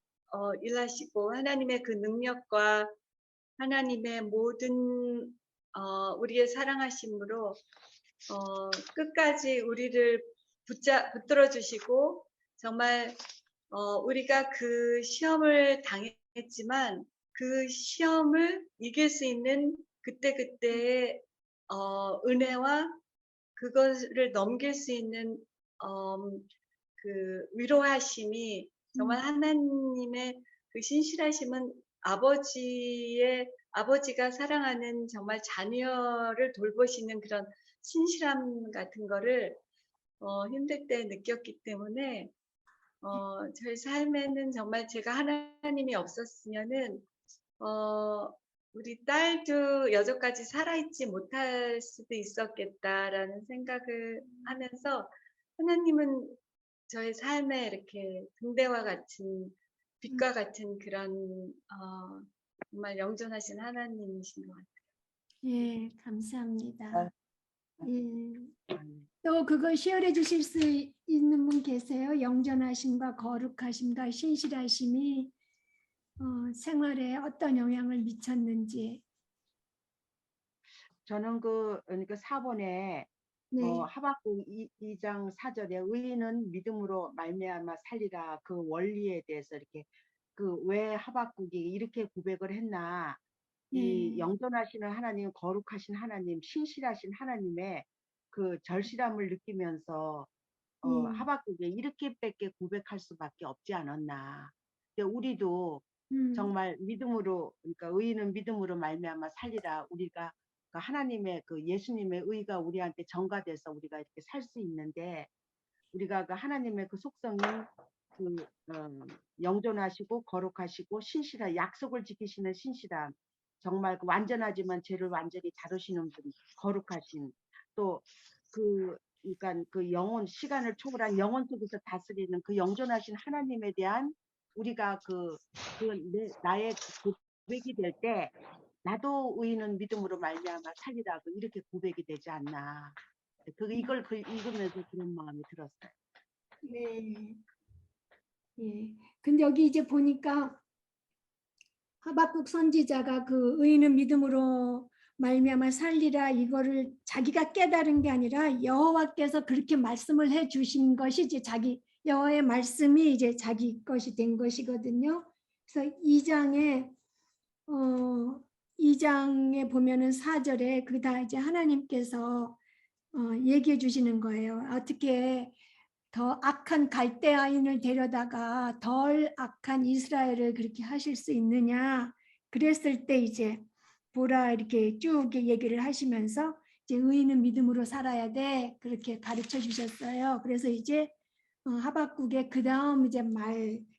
일하시고 하나님의 그 능력과 하나님의 모든 우리의 사랑하심으로 끝까지 우리를 붙들어 주시고 정말 우리가 그 시험을 당했지만 그 시험을 이길 수 있는 그때그때의 은혜와 그것을 넘길 수 있는 그 위로하심이 정말 하나님의 그 신실하심은 아버지가 사랑하는 정말 자녀를 돌보시는 그런 신실함 같은 거를 힘들 때 느꼈기 때문에 저희 삶에는 정말 제가 하나님이 없었으면은 우리 딸도 여전까지 살아있지 못할 수도 있었겠다라는 생각을 하면서 하나님은 저의 삶에 이렇게 등대와 같은 빛과 같은 그런 정말 영존하신 하나님이신 것 같아요. 예, 감사합니다. 아. 예. 또 그거 쉐어해 주실 수 있는 분 계세요? 영전하심과 거룩하심과 신실하심이 생활에 어떤 영향을 미쳤는지. 저는 그러니까 4번에 네. 하박국 2장 4절에 의인은 믿음으로 말미암아 살리라 그 원리에 대해서 이렇게 왜 하박국이 이렇게 고백을 했나 이 네. 영존하시는 하나님, 거룩하신 하나님, 신실하신 하나님의 그 절실함을 느끼면서 하박국이 이렇게밖에 고백할 수밖에 없지 않았나. 근데 우리도 정말 믿음으로, 그러니까 의인은 믿음으로 말미암아 살리라. 우리가 그 하나님의 그 예수님의 의가 우리한테 전가돼서 우리가 이렇게 살 수 있는데 우리가 그 하나님의 그 속성이 영존하시고 거룩하시고 신실한 약속을 지키시는 신실함, 정말 그 완전하지만 죄를 완전히 다루시는 분, 거룩하신 또 그러니까 그 영혼 시간을 초월한 영혼 속에서 다스리는 그 영존하신 하나님에 대한 우리가 나의 고백이 될 때 나도 의인은 믿음으로 말미암아 살리라고 이렇게 고백이 되지 않나. 이걸 읽으면서 그런 마음이 들었어요. 네. 예. 근데 여기 이제 보니까 하박국 선지자가 그 의인은 믿음으로 말미암아 살리라 이거를 자기가 깨달은 게 아니라 여호와께서 그렇게 말씀을 해 주신 것이 이제 여호와의 말씀이 이제 자기 것이 된 것이거든요. 그래서 2장에 보면은 4절에 그 다 이제 하나님께서 얘기해 주시는 거예요. 어떻게 더 악한 갈대아인을 데려다가 덜 악한 이스라엘을 그렇게 하실 수 있느냐. 그랬을 때 이제 보라 이렇게 쭉 얘기를 하시면서 이제 의인은 믿음으로 살아야 돼. 그렇게 가르쳐 주셨어요. 그래서 이제 하박국의 그 다음 이제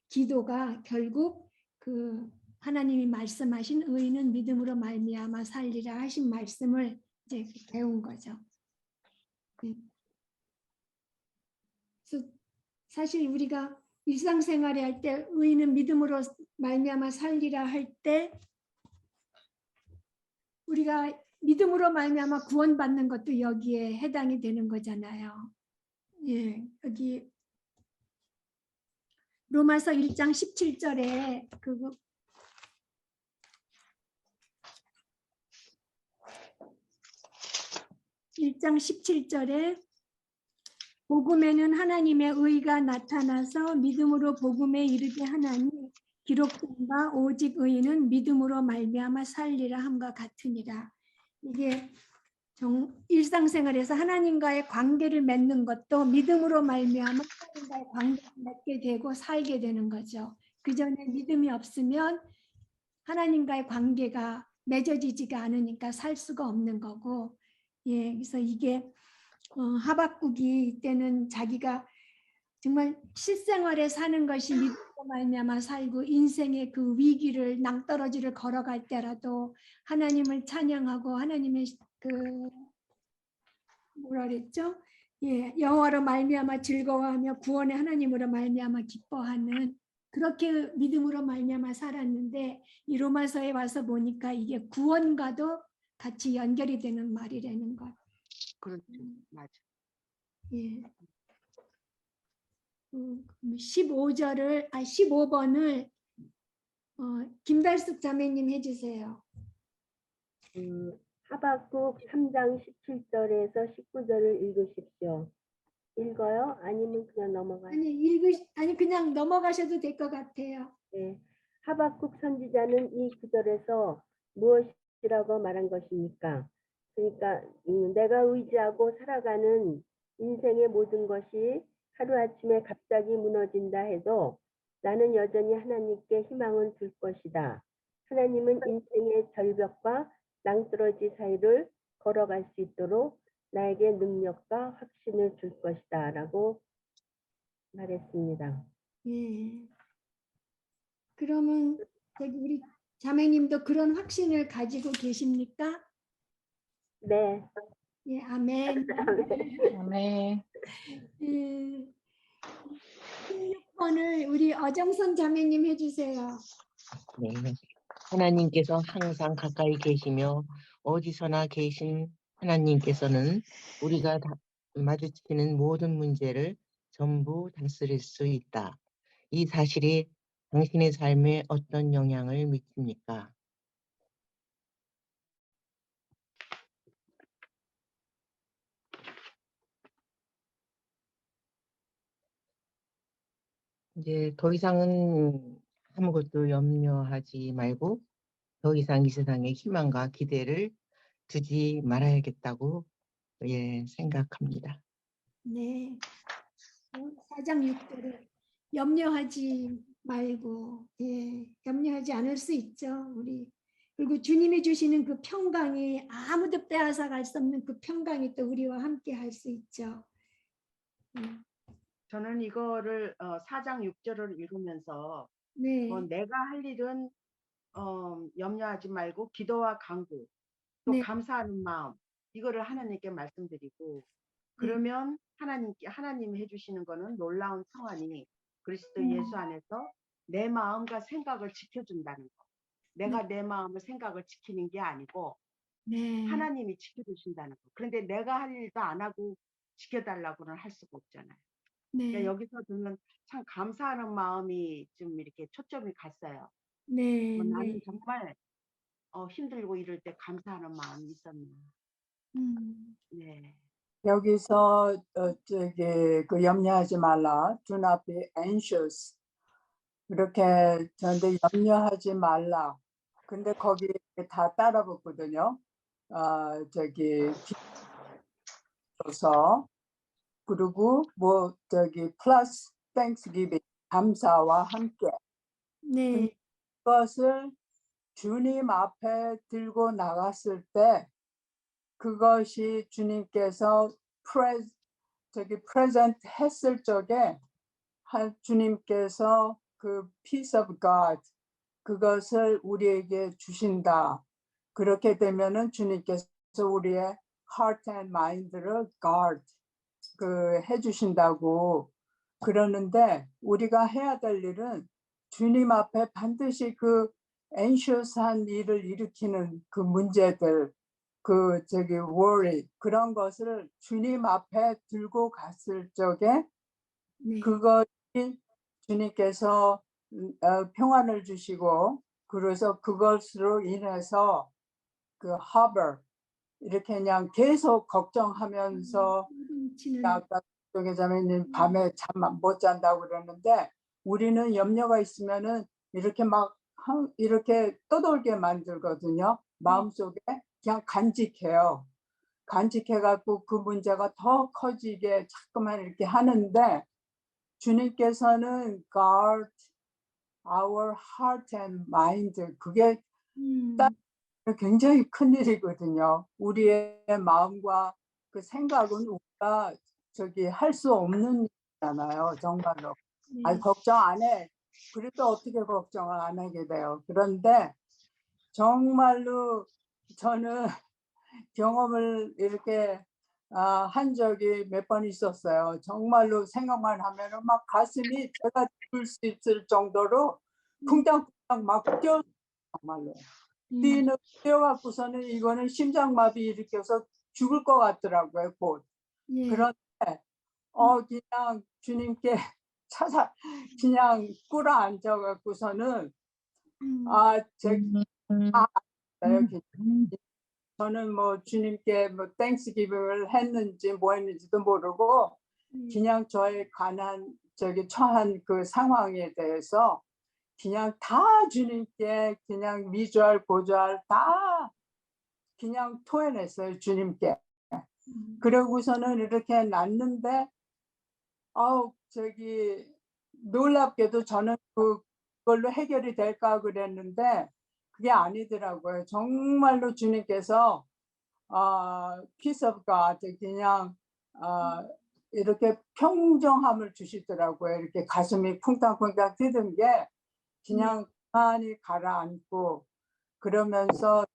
기도가 결국 그 하나님이 말씀하신 의인은 믿음으로 말미암아 살리라 하신 말씀을 이제 배운 거죠. 그래서 사실 우리가 일상생활에 할 때 의인은 믿음으로 말미암아 살리라 할 때 우리가 믿음으로 말미암아 구원받는 것도 여기에 해당이 되는 거잖아요. 예, 여기 로마서 1장 17절에 1장 17절에 복음에는 하나님의 의가 나타나서 믿음으로 복음에 이르게 하나니 기록된 바 오직 의인은 믿음으로 말미암아 살리라 함과 같으니라. 이게 일상생활에서 하나님과의 관계를 맺는 것도 믿음으로 말미암아 하나님과의 관계를 맺게 되고 살게 되는 거죠. 그 전에 믿음이 없으면 하나님과의 관계가 맺어지지가 않으니까 살 수가 없는 거고, 예, 그래서 이게 하박국이 이때는 자기가 정말 실생활에 사는 것이 믿음으로 말미암아 살고 인생의 그 위기를 낭떠러지를 걸어갈 때라도 하나님을 찬양하고 하나님의 뭐라 그랬죠? 예, 여호와로 말미암아 즐거워하며 구원의 하나님으로 말미암아 기뻐하는 그렇게 믿음으로 말미암아 살았는데 이 로마서에 와서 보니까 이게 구원과도 같이 연결이 되는 말이라는 것. 그렇죠, 맞아. 예. 15번을 김달숙 자매님 해주세요. 하박국 3장 17절에서 19절을 읽으십시오. 읽어요? 아니면 그냥 넘어가요? 아니 그냥 넘어가셔도 될 것 같아요. 네. 하박국 선지자는 이 구절에서 무엇이라고 말한 것입니까? 그러니까 내가 의지하고 살아가는 인생의 모든 것이 하루아침에 갑자기 무너진다 해도 나는 여전히 하나님께 희망을 둘 것이다. 하나님은 인생의 절벽과 낭떠러지 사이를 걸어갈 수 있도록 나에게 능력과 확신을 줄 것이다 라고 말했습니다. 예. 그러면 우리 자매님도 그런 확신을 가지고 계십니까? 네. 예, 아멘. 아멘. 16번을 우리 어정선 자매님 해주세요. 네. 하나님께서 항상 가까이 계시며 어디서나 계신 하나님께서는 우리가 마주치는 모든 문제를 전부 다스릴 수 있다. 이 사실이 당신의 삶에 어떤 영향을 미칩니까? 이제 더 이상은 아무것도 염려하지 말고 더 이상 이 세상에 희망과 기대를 두지 말아야겠다고 생각합니다. 네. 4장 6절에 염려하지 말고, 예, 염려하지 않을 수 있죠. 우리 그리고 주님이 주시는 그 평강이 아무도 빼앗아 갈 수 없는 그 평강이 또 우리와 함께 할 수 있죠. 저는 이거를 4장 6절을 읽으면서 네. 내가 할 일은 염려하지 말고 기도와 간구 또 네. 감사하는 마음 이거를 하나님께 말씀드리고 그러면 하나님이 해주시는 거는 놀라운 평안이 그리스도 예수 안에서 내 마음과 생각을 지켜준다는 거. 내가 내 마음을 생각을 지키는 게 아니고 네. 하나님이 지켜주신다는 거. 그런데 내가 할 일도 안 하고 지켜달라고는 할 수가 없잖아요. 네. 그러니까 여기서 보면 참 감사하는 마음이 좀 이렇게 초점이 갔어요. 네. 나는 네. 정말 힘들고 이럴 때 감사하는 마음이 있었나. 네. 여기서 그 염려하지 말라. Do not be anxious. 이렇게 저한테 염려하지 말라. 근데 거기 다 따라 붙거든요. 기도서 그리고 플러스 thanksgiving 감사와 함께. 네. 그것을 주님 앞에 들고 나갔을 때 그것이 주님께서 present 했을 적에 주님께서 그 peace of God 그것을 우리에게 주신다. 그렇게 되면은 주님께서 우리의 heart and mind를 guard 해주신다고 그러는데 우리가 해야 될 일은 주님 앞에 반드시 그 anxious한 일을 일으키는 그 문제들 worry 그런 것을 주님 앞에 들고 갔을 적에 그것이 주님께서 평안을 주시고 그래서 그것으로 인해서 그 harbor 이렇게 그냥 계속 걱정하면서 아까 교계자매님 밤에 잠 못 잔다고 그러는데 우리는 염려가 있으면은 이렇게 막 이렇게 떠돌게 만들거든요. 마음속에 그냥 간직해요. 간직해갖고 그 문제가 더 커지게 자꾸만 이렇게 하는데 주님께서는 guard our heart and mind 그게 굉장히 큰 일이거든요. 우리의 마음과 그 생각은 우리가 할 수 없는 일이잖아요. 정말로. 아니 걱정 안 해. 그래도 어떻게 걱정을 안 하게 돼요. 그런데 정말로 저는 경험을 이렇게 한 적이 몇 번 있었어요. 정말로 생각만 하면은 막 가슴이 제가 죽을 수 있을 정도로 쿵당쿵당 막 뛰어 정말로. 뛰어갖고서는 이거는 심장마비 일으켜서 죽을 것 같더라고요. 곧. 그런데 그냥 주님께 그냥 꿇어 앉아갖고서는 저는 뭐 주님께 뭐 땡스기빙을 했는지 뭐 했는지도 모르고 그냥 저에 관한 처한 그 상황에 대해서 그냥 다 주님께 그냥 미주알 고주알 다 그냥 토해냈어요, 주님께. 그러고서는 이렇게 났는데 놀랍게도 저는 그걸로 해결이 될까 그랬는데 그게 아니더라고요. 정말로 주님께서 peace of God 그냥 이렇게 평정함을 주시더라고요. 이렇게 가슴이 쿵탕쿵탕 뛰던 게 그냥 가만히 가라앉고 그러면서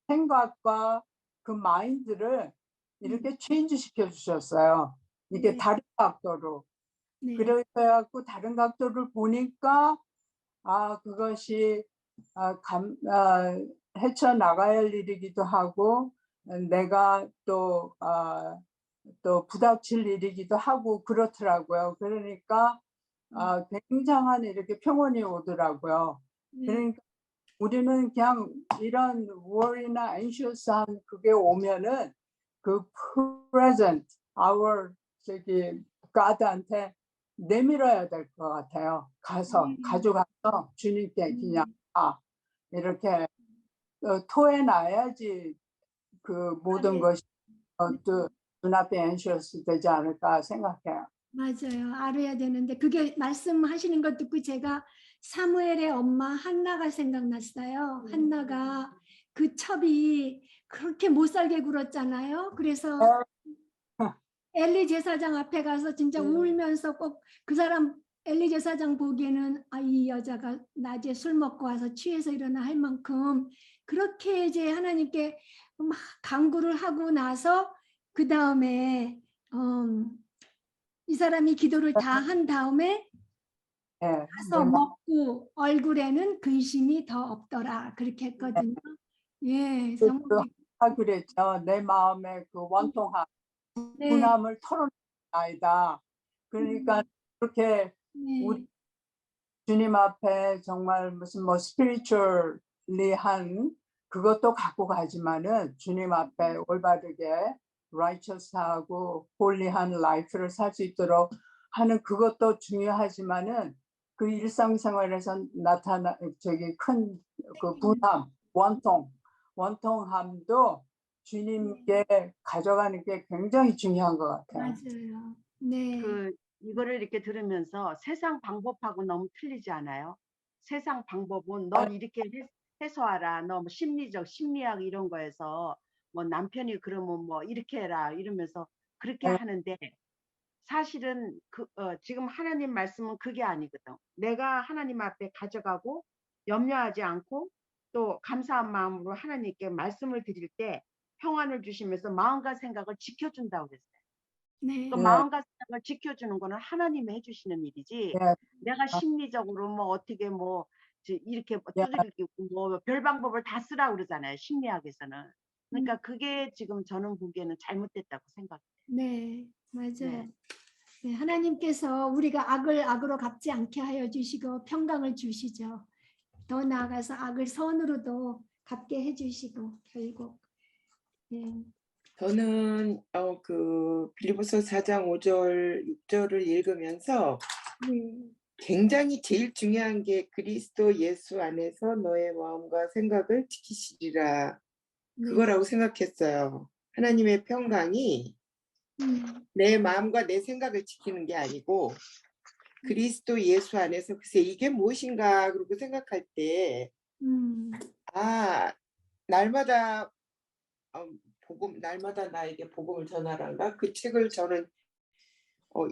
생각과 그 마인드를 이렇게 체인지 시켜 주셨어요. 이게 다른 각도로. 그래서 다른 각도를 보니까 그것이 헤쳐나가야 할 일이기도 하고 내가 또 부닥칠 일이기도 하고 그렇더라고요. 그러니까 굉장한 이렇게 평온이 오더라고요. 그러니까 우리는 그냥 이런 worry나 anxious한 그게 오면은 그 present, our God한테 내밀어야 될 것 같아요. 가져가서 주님께 그냥 이렇게 토해놔야지 그 모든 것이 또 눈앞에 anxious 되지 않을까 생각해요. 맞아요. 알아야 되는데 그게 말씀하시는 것 듣고 제가 사무엘의 엄마 한나가 생각났어요. 한나가 그 첩이 그렇게 못 살게 굴었잖아요. 그래서 엘리 제사장 앞에 가서 진짜 울면서 꼭 그 사람 엘리 제사장 보기에는 이 여자가 낮에 술 먹고 와서 취해서 일어나 할 만큼 그렇게 이제 하나님께 막 간구를 하고 나서 그 다음에 이 사람이 기도를 다 한 다음에 가서 먹고 얼굴에는 근심이 더 없더라 그렇게 했거든요. 예, 그랬죠. 내 마음에 그 원통함, 분함을 털어내다. 그러니까 그렇게 우리 주님 앞에 정말 무슨 뭐 스피리추얼리한 그것도 갖고 가지만은 주님 앞에 올바르게 righteous하고 홀리한 라이프를 살 수 있도록 하는 그것도 중요하지만은 그 일상생활에서 나타나 큰 그 분함, 원통함도 주님께 가져가는 게 굉장히 중요한 것 같아요. 맞아요. 네. 이거를 이렇게 들으면서 세상 방법하고 너무 틀리지 않아요? 세상 방법은 넌 이렇게 해소하라. 너 뭐 심리학 이런 거에서 뭐 남편이 그러면 뭐 이렇게 해라 이러면서 그렇게 하는데 사실은 지금 하나님 말씀은 그게 아니거든. 내가 하나님 앞에 가져가고 염려하지 않고 또 감사한 마음으로 하나님께 말씀을 드릴 때 평안을 주시면서 마음과 생각을 지켜준다고 그랬어요. 그 마음과 생각을 지켜주는 거는 하나님이 해주시는 일이지 내가 심리적으로 뭐 어떻게 뭐 이렇게 두들기고 뭐 별 방법을 다 쓰라고 그러잖아요. 심리학에서는. 그러니까 그게 지금 저는 보기에는 잘못됐다고 생각해요. 네, 맞아요. 네, 하나님께서 우리가 악을 악으로 갚지 않게 하여 주시고 평강을 주시죠. 더 나아가서 악을 선으로도 갚게 해주시고 결국. 저는 그 빌립보서 4장 5절 6절을 읽으면서 굉장히 제일 중요한 게 그리스도 예수 안에서 너의 마음과 생각을 지키시리라 그거라고 생각했어요. 하나님의 평강이 내 마음과 내 생각을 지키는 게 아니고 그리스도 예수 안에서 글쎄 이게 무엇인가 그러고 생각할 때 날마다 날마다 나에게 복음을 전하란가 그 책을 저는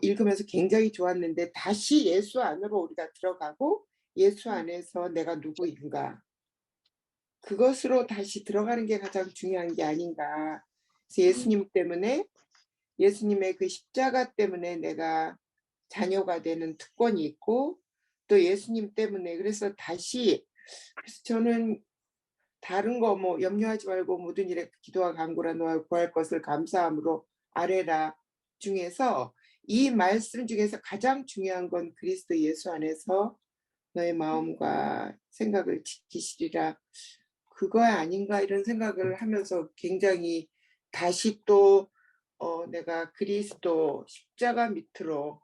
읽으면서 굉장히 좋았는데 다시 예수 안으로 우리가 들어가고 예수 안에서 내가 누구인가 그것으로 다시 들어가는 게 가장 중요한 게 아닌가. 그래서 예수님 때문에 예수님의 그 십자가 때문에 내가 자녀가 되는 특권이 있고 또 예수님 때문에 그래서 다시 그래서 저는 다른 거 뭐 염려하지 말고 모든 일에 기도와 간구라 너와 구할 것을 감사함으로 아뢰라 중에서 이 말씀 중에서 가장 중요한 건 그리스도 예수 안에서 너의 마음과 생각을 지키시리라. 그거야 아닌가 이런 생각을 하면서 굉장히 다시 또 내가 그리스도 십자가 밑으로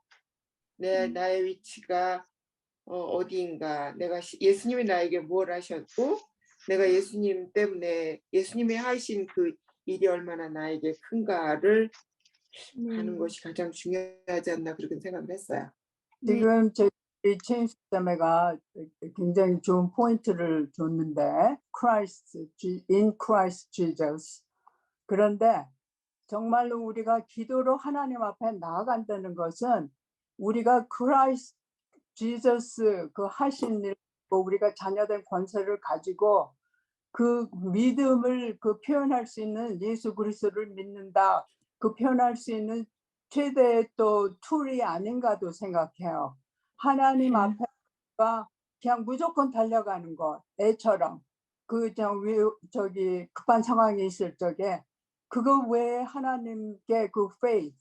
나의 위치가 어디인가, 내가 예수님이 나에게 뭘 하셨고 내가 예수님 때문에 예수님이 하신 그 일이 얼마나 나에게 큰가를 하는 것이 가장 중요하지 않나 그렇게 생각을 했어요. 지금 저희 체인스 자매가 굉장히 좋은 포인트를 줬는데 in Christ Jesus. 그런데 정말로 우리가 기도로 하나님 앞에 나아간다는 것은 우리가 Christ Jesus 그 하신 일, 우리가 자녀된 권세를 가지고 그 믿음을 그 표현할 수 있는 예수 그리스도를 믿는다. 그 표현할 수 있는 최대의 또 툴이 아닌가도 생각해요. 하나님 앞에가 그냥 무조건 달려가는 것, 애처럼 저기 급한 상황이 있을 적에 그거 외에 하나님께 그 faith,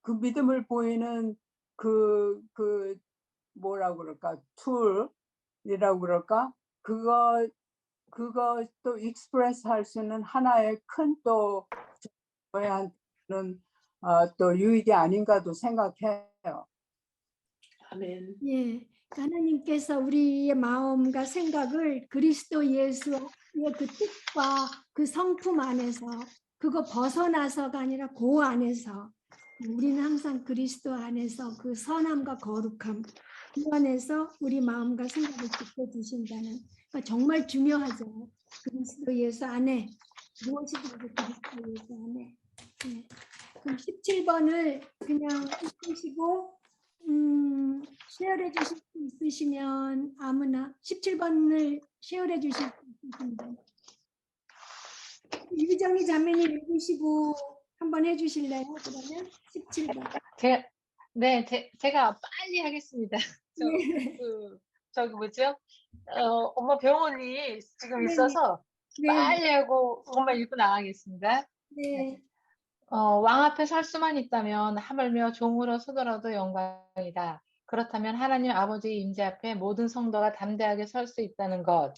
그 믿음을 보이는 그 뭐라고 그럴까, 툴이라고 그럴까, 그거 또 익스프레스 할 수 있는 하나의 큰 또 저희한테는 또 유익이 아닌가도 생각해요. 아멘. 예, 하나님께서 우리의 마음과 생각을 그리스도 예수의 그 뜻과 그 성품 안에서, 그거 벗어나서가 아니라 그 안에서, 우리는 항상 그리스도 안에서 그 선함과 거룩함, 그 안에서 우리 마음과 생각을 지켜주신다는, 그러니까 정말 중요하죠. 그리스도 예수 안에 무엇이든지 그리스도 예수 안에. 네. 그럼 17번을 그냥 읽으시고 쉐어해 주실 수 있으시면 아무나 17번을 쉐어해 주실 수 있으십니다. 유정희 자매님 읽으시고 한번 해주실래요? 그러면 17번. 제가 빨리 하겠습니다. 저기 뭐죠? 엄마 병원이 지금 있어서 빨리 하고 엄마 읽고 나가겠습니다. 네. 왕 앞에 설 수만 있다면 하물며 종으로 서더라도 영광이다. 그렇다면 하나님 아버지의 임재 앞에 모든 성도가 담대하게 설 수 있다는 것,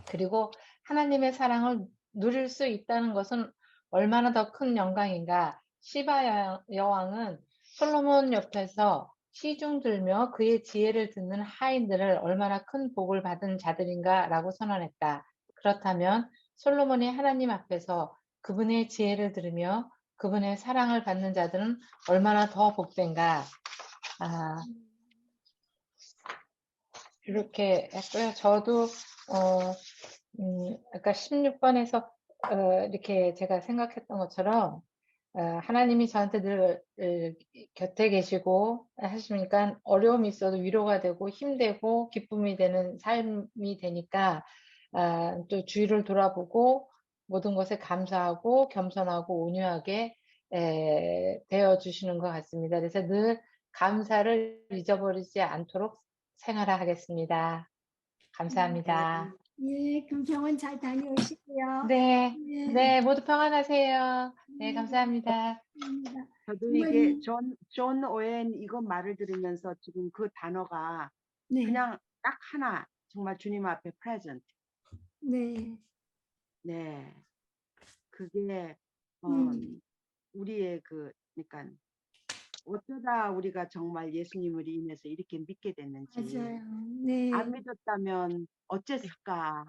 그리고 하나님의 사랑을 누릴 수 있다는 것은 얼마나 더 큰 영광인가. 시바 여왕은 솔로몬 옆에서 시중 들며 그의 지혜를 듣는 하인들을 얼마나 큰 복을 받은 자들인가 라고 선언했다. 그렇다면 솔로몬이 하나님 앞에서 그분의 지혜를 들으며 그분의 사랑을 받는 자들은 얼마나 더 복된가. 이렇게 했고요. 저도 아까 16번에서 이렇게 제가 생각했던 것처럼 하나님이 저한테 늘 곁에 계시고 하시니까 어려움이 있어도 위로가 되고 힘되고 기쁨이 되는 삶이 되니까 또 주위를 돌아보고 모든 것에 감사하고 겸손하고 온유하게 되어주시는 것 같습니다. 그래서 늘 감사를 잊어버리지 않도록 생활하겠습니다. 감사합니다. 예, 그럼 병원 잘 다녀오시고요. 네, 예. 네, 모두 평안하세요. 네, 감사합니다. 저도 이게 존 오웬 이거 말을 들으면서 지금 그 단어가 그냥 딱 하나, 정말 주님 앞에 present. 네. 네. 그게 우리의 그러니까 어쩌다 우리가 정말 예수님을 인해서 이렇게 믿게 됐는지. 맞아요. 네. 안 믿었다면 어째을까.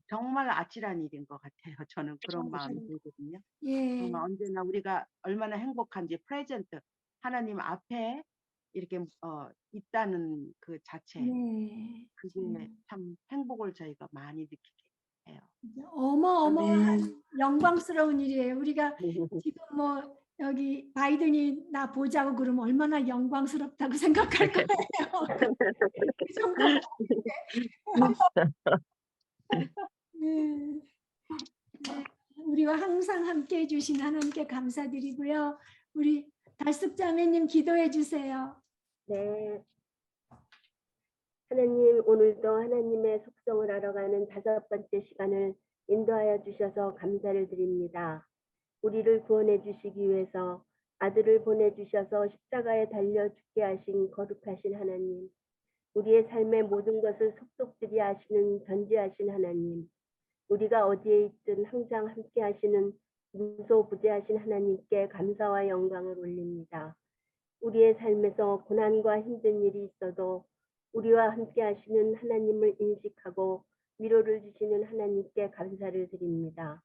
정말 아찔한 일인 것 같아요. 저는 그런 마음이 들거든요. 예. 정말 언제나 우리가 얼마나 행복한지 프레젠트 하나님 앞에 이렇게 있다는 그 자체. 네. 그게 참 행복을 저희가 많이 느끼게 해요. 어마어마한 영광스러운 일이에요. 우리가 지금 뭐 여기 바이든이 나 보자고 그러면 얼마나 영광스럽다고 생각할 거예요. 그 정도. 우리와 항상 함께해 주신 하나님께 감사드리고요. 우리 달숙 자매님 기도해 주세요. 네. 하나님, 오늘도 하나님의 속성을 알아가는 5번째 시간을 인도하여 주셔서 감사를 드립니다. 우리를 구원해 주시기 위해서 아들을 보내주셔서 십자가에 달려 죽게 하신 거룩하신 하나님, 우리의 삶의 모든 것을 속속들이 아시는 전지하신 하나님, 우리가 어디에 있든 항상 함께 하시는 무소부재하신 하나님께 감사와 영광을 올립니다. 우리의 삶에서 고난과 힘든 일이 있어도 우리와 함께 하시는 하나님을 인식하고 위로를 주시는 하나님께 감사를 드립니다.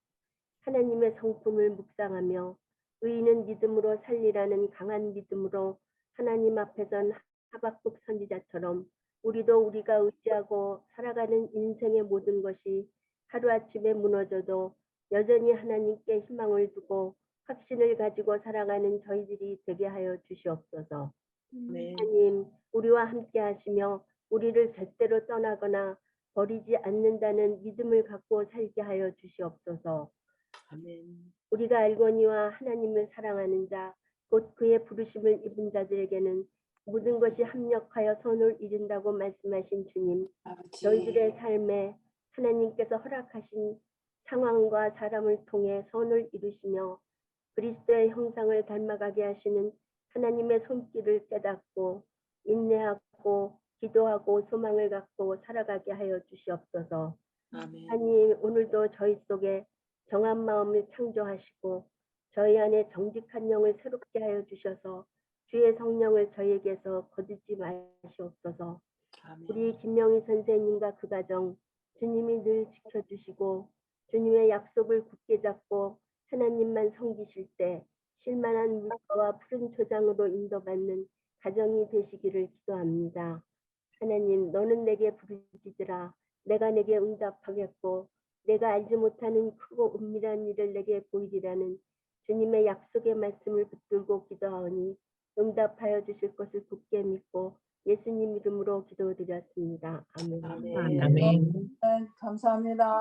하나님의 성품을 묵상하며 의인은 믿음으로 살리라는 강한 믿음으로 하나님 앞에 선 하박국 선지자처럼 우리도 우리가 의지하고 살아가는 인생의 모든 것이 하루아침에 무너져도 여전히 하나님께 희망을 두고 확신을 가지고 살아가는 저희들이 되게 하여 주시옵소서. 하나님, 우리와 함께 하시며 우리를 절대로 떠나거나 버리지 않는다는 믿음을 갖고 살게 하여 주시옵소서. 우리가 알거니와 하나님을 사랑하는 자, 곧 그의 부르심을 입은 자들에게는 모든 것이 합력하여 선을 이룬다고 말씀하신 주님, 저희들의 삶에 하나님께서 허락하신 상황과 사람을 통해 선을 이루시며 그리스도의 형상을 닮아가게 하시는 하나님의 손길을 깨닫고 인내하고 기도하고 소망을 갖고 살아가게 하여 주시옵소서. 하나님, 오늘도 저희 속에 정한 마음을 창조하시고 저희 안에 정직한 영을 새롭게 하여 주셔서 주의 성령을 저희에게서 거두지 마시옵소서. 우리 김명희 선생님과 그 가정 주님이 늘 지켜주시고 주님의 약속을 굳게 잡고 하나님만 섬기실 때 실만한 물가와 푸른 초장으로 인도받는 가정이 되시기를 기도합니다. 하나님, 너는 내게 부르짖으라. 내가 내게 응답하겠고 내가 알지 못하는 크고 은밀한 일을 내게 보이리라는 주님의 약속의 말씀을 붙들고 기도하오니 응답하여 주실 것을 굳게 믿고 예수님 이름으로 기도드렸습니다. 아멘. 아멘. 감사합니다.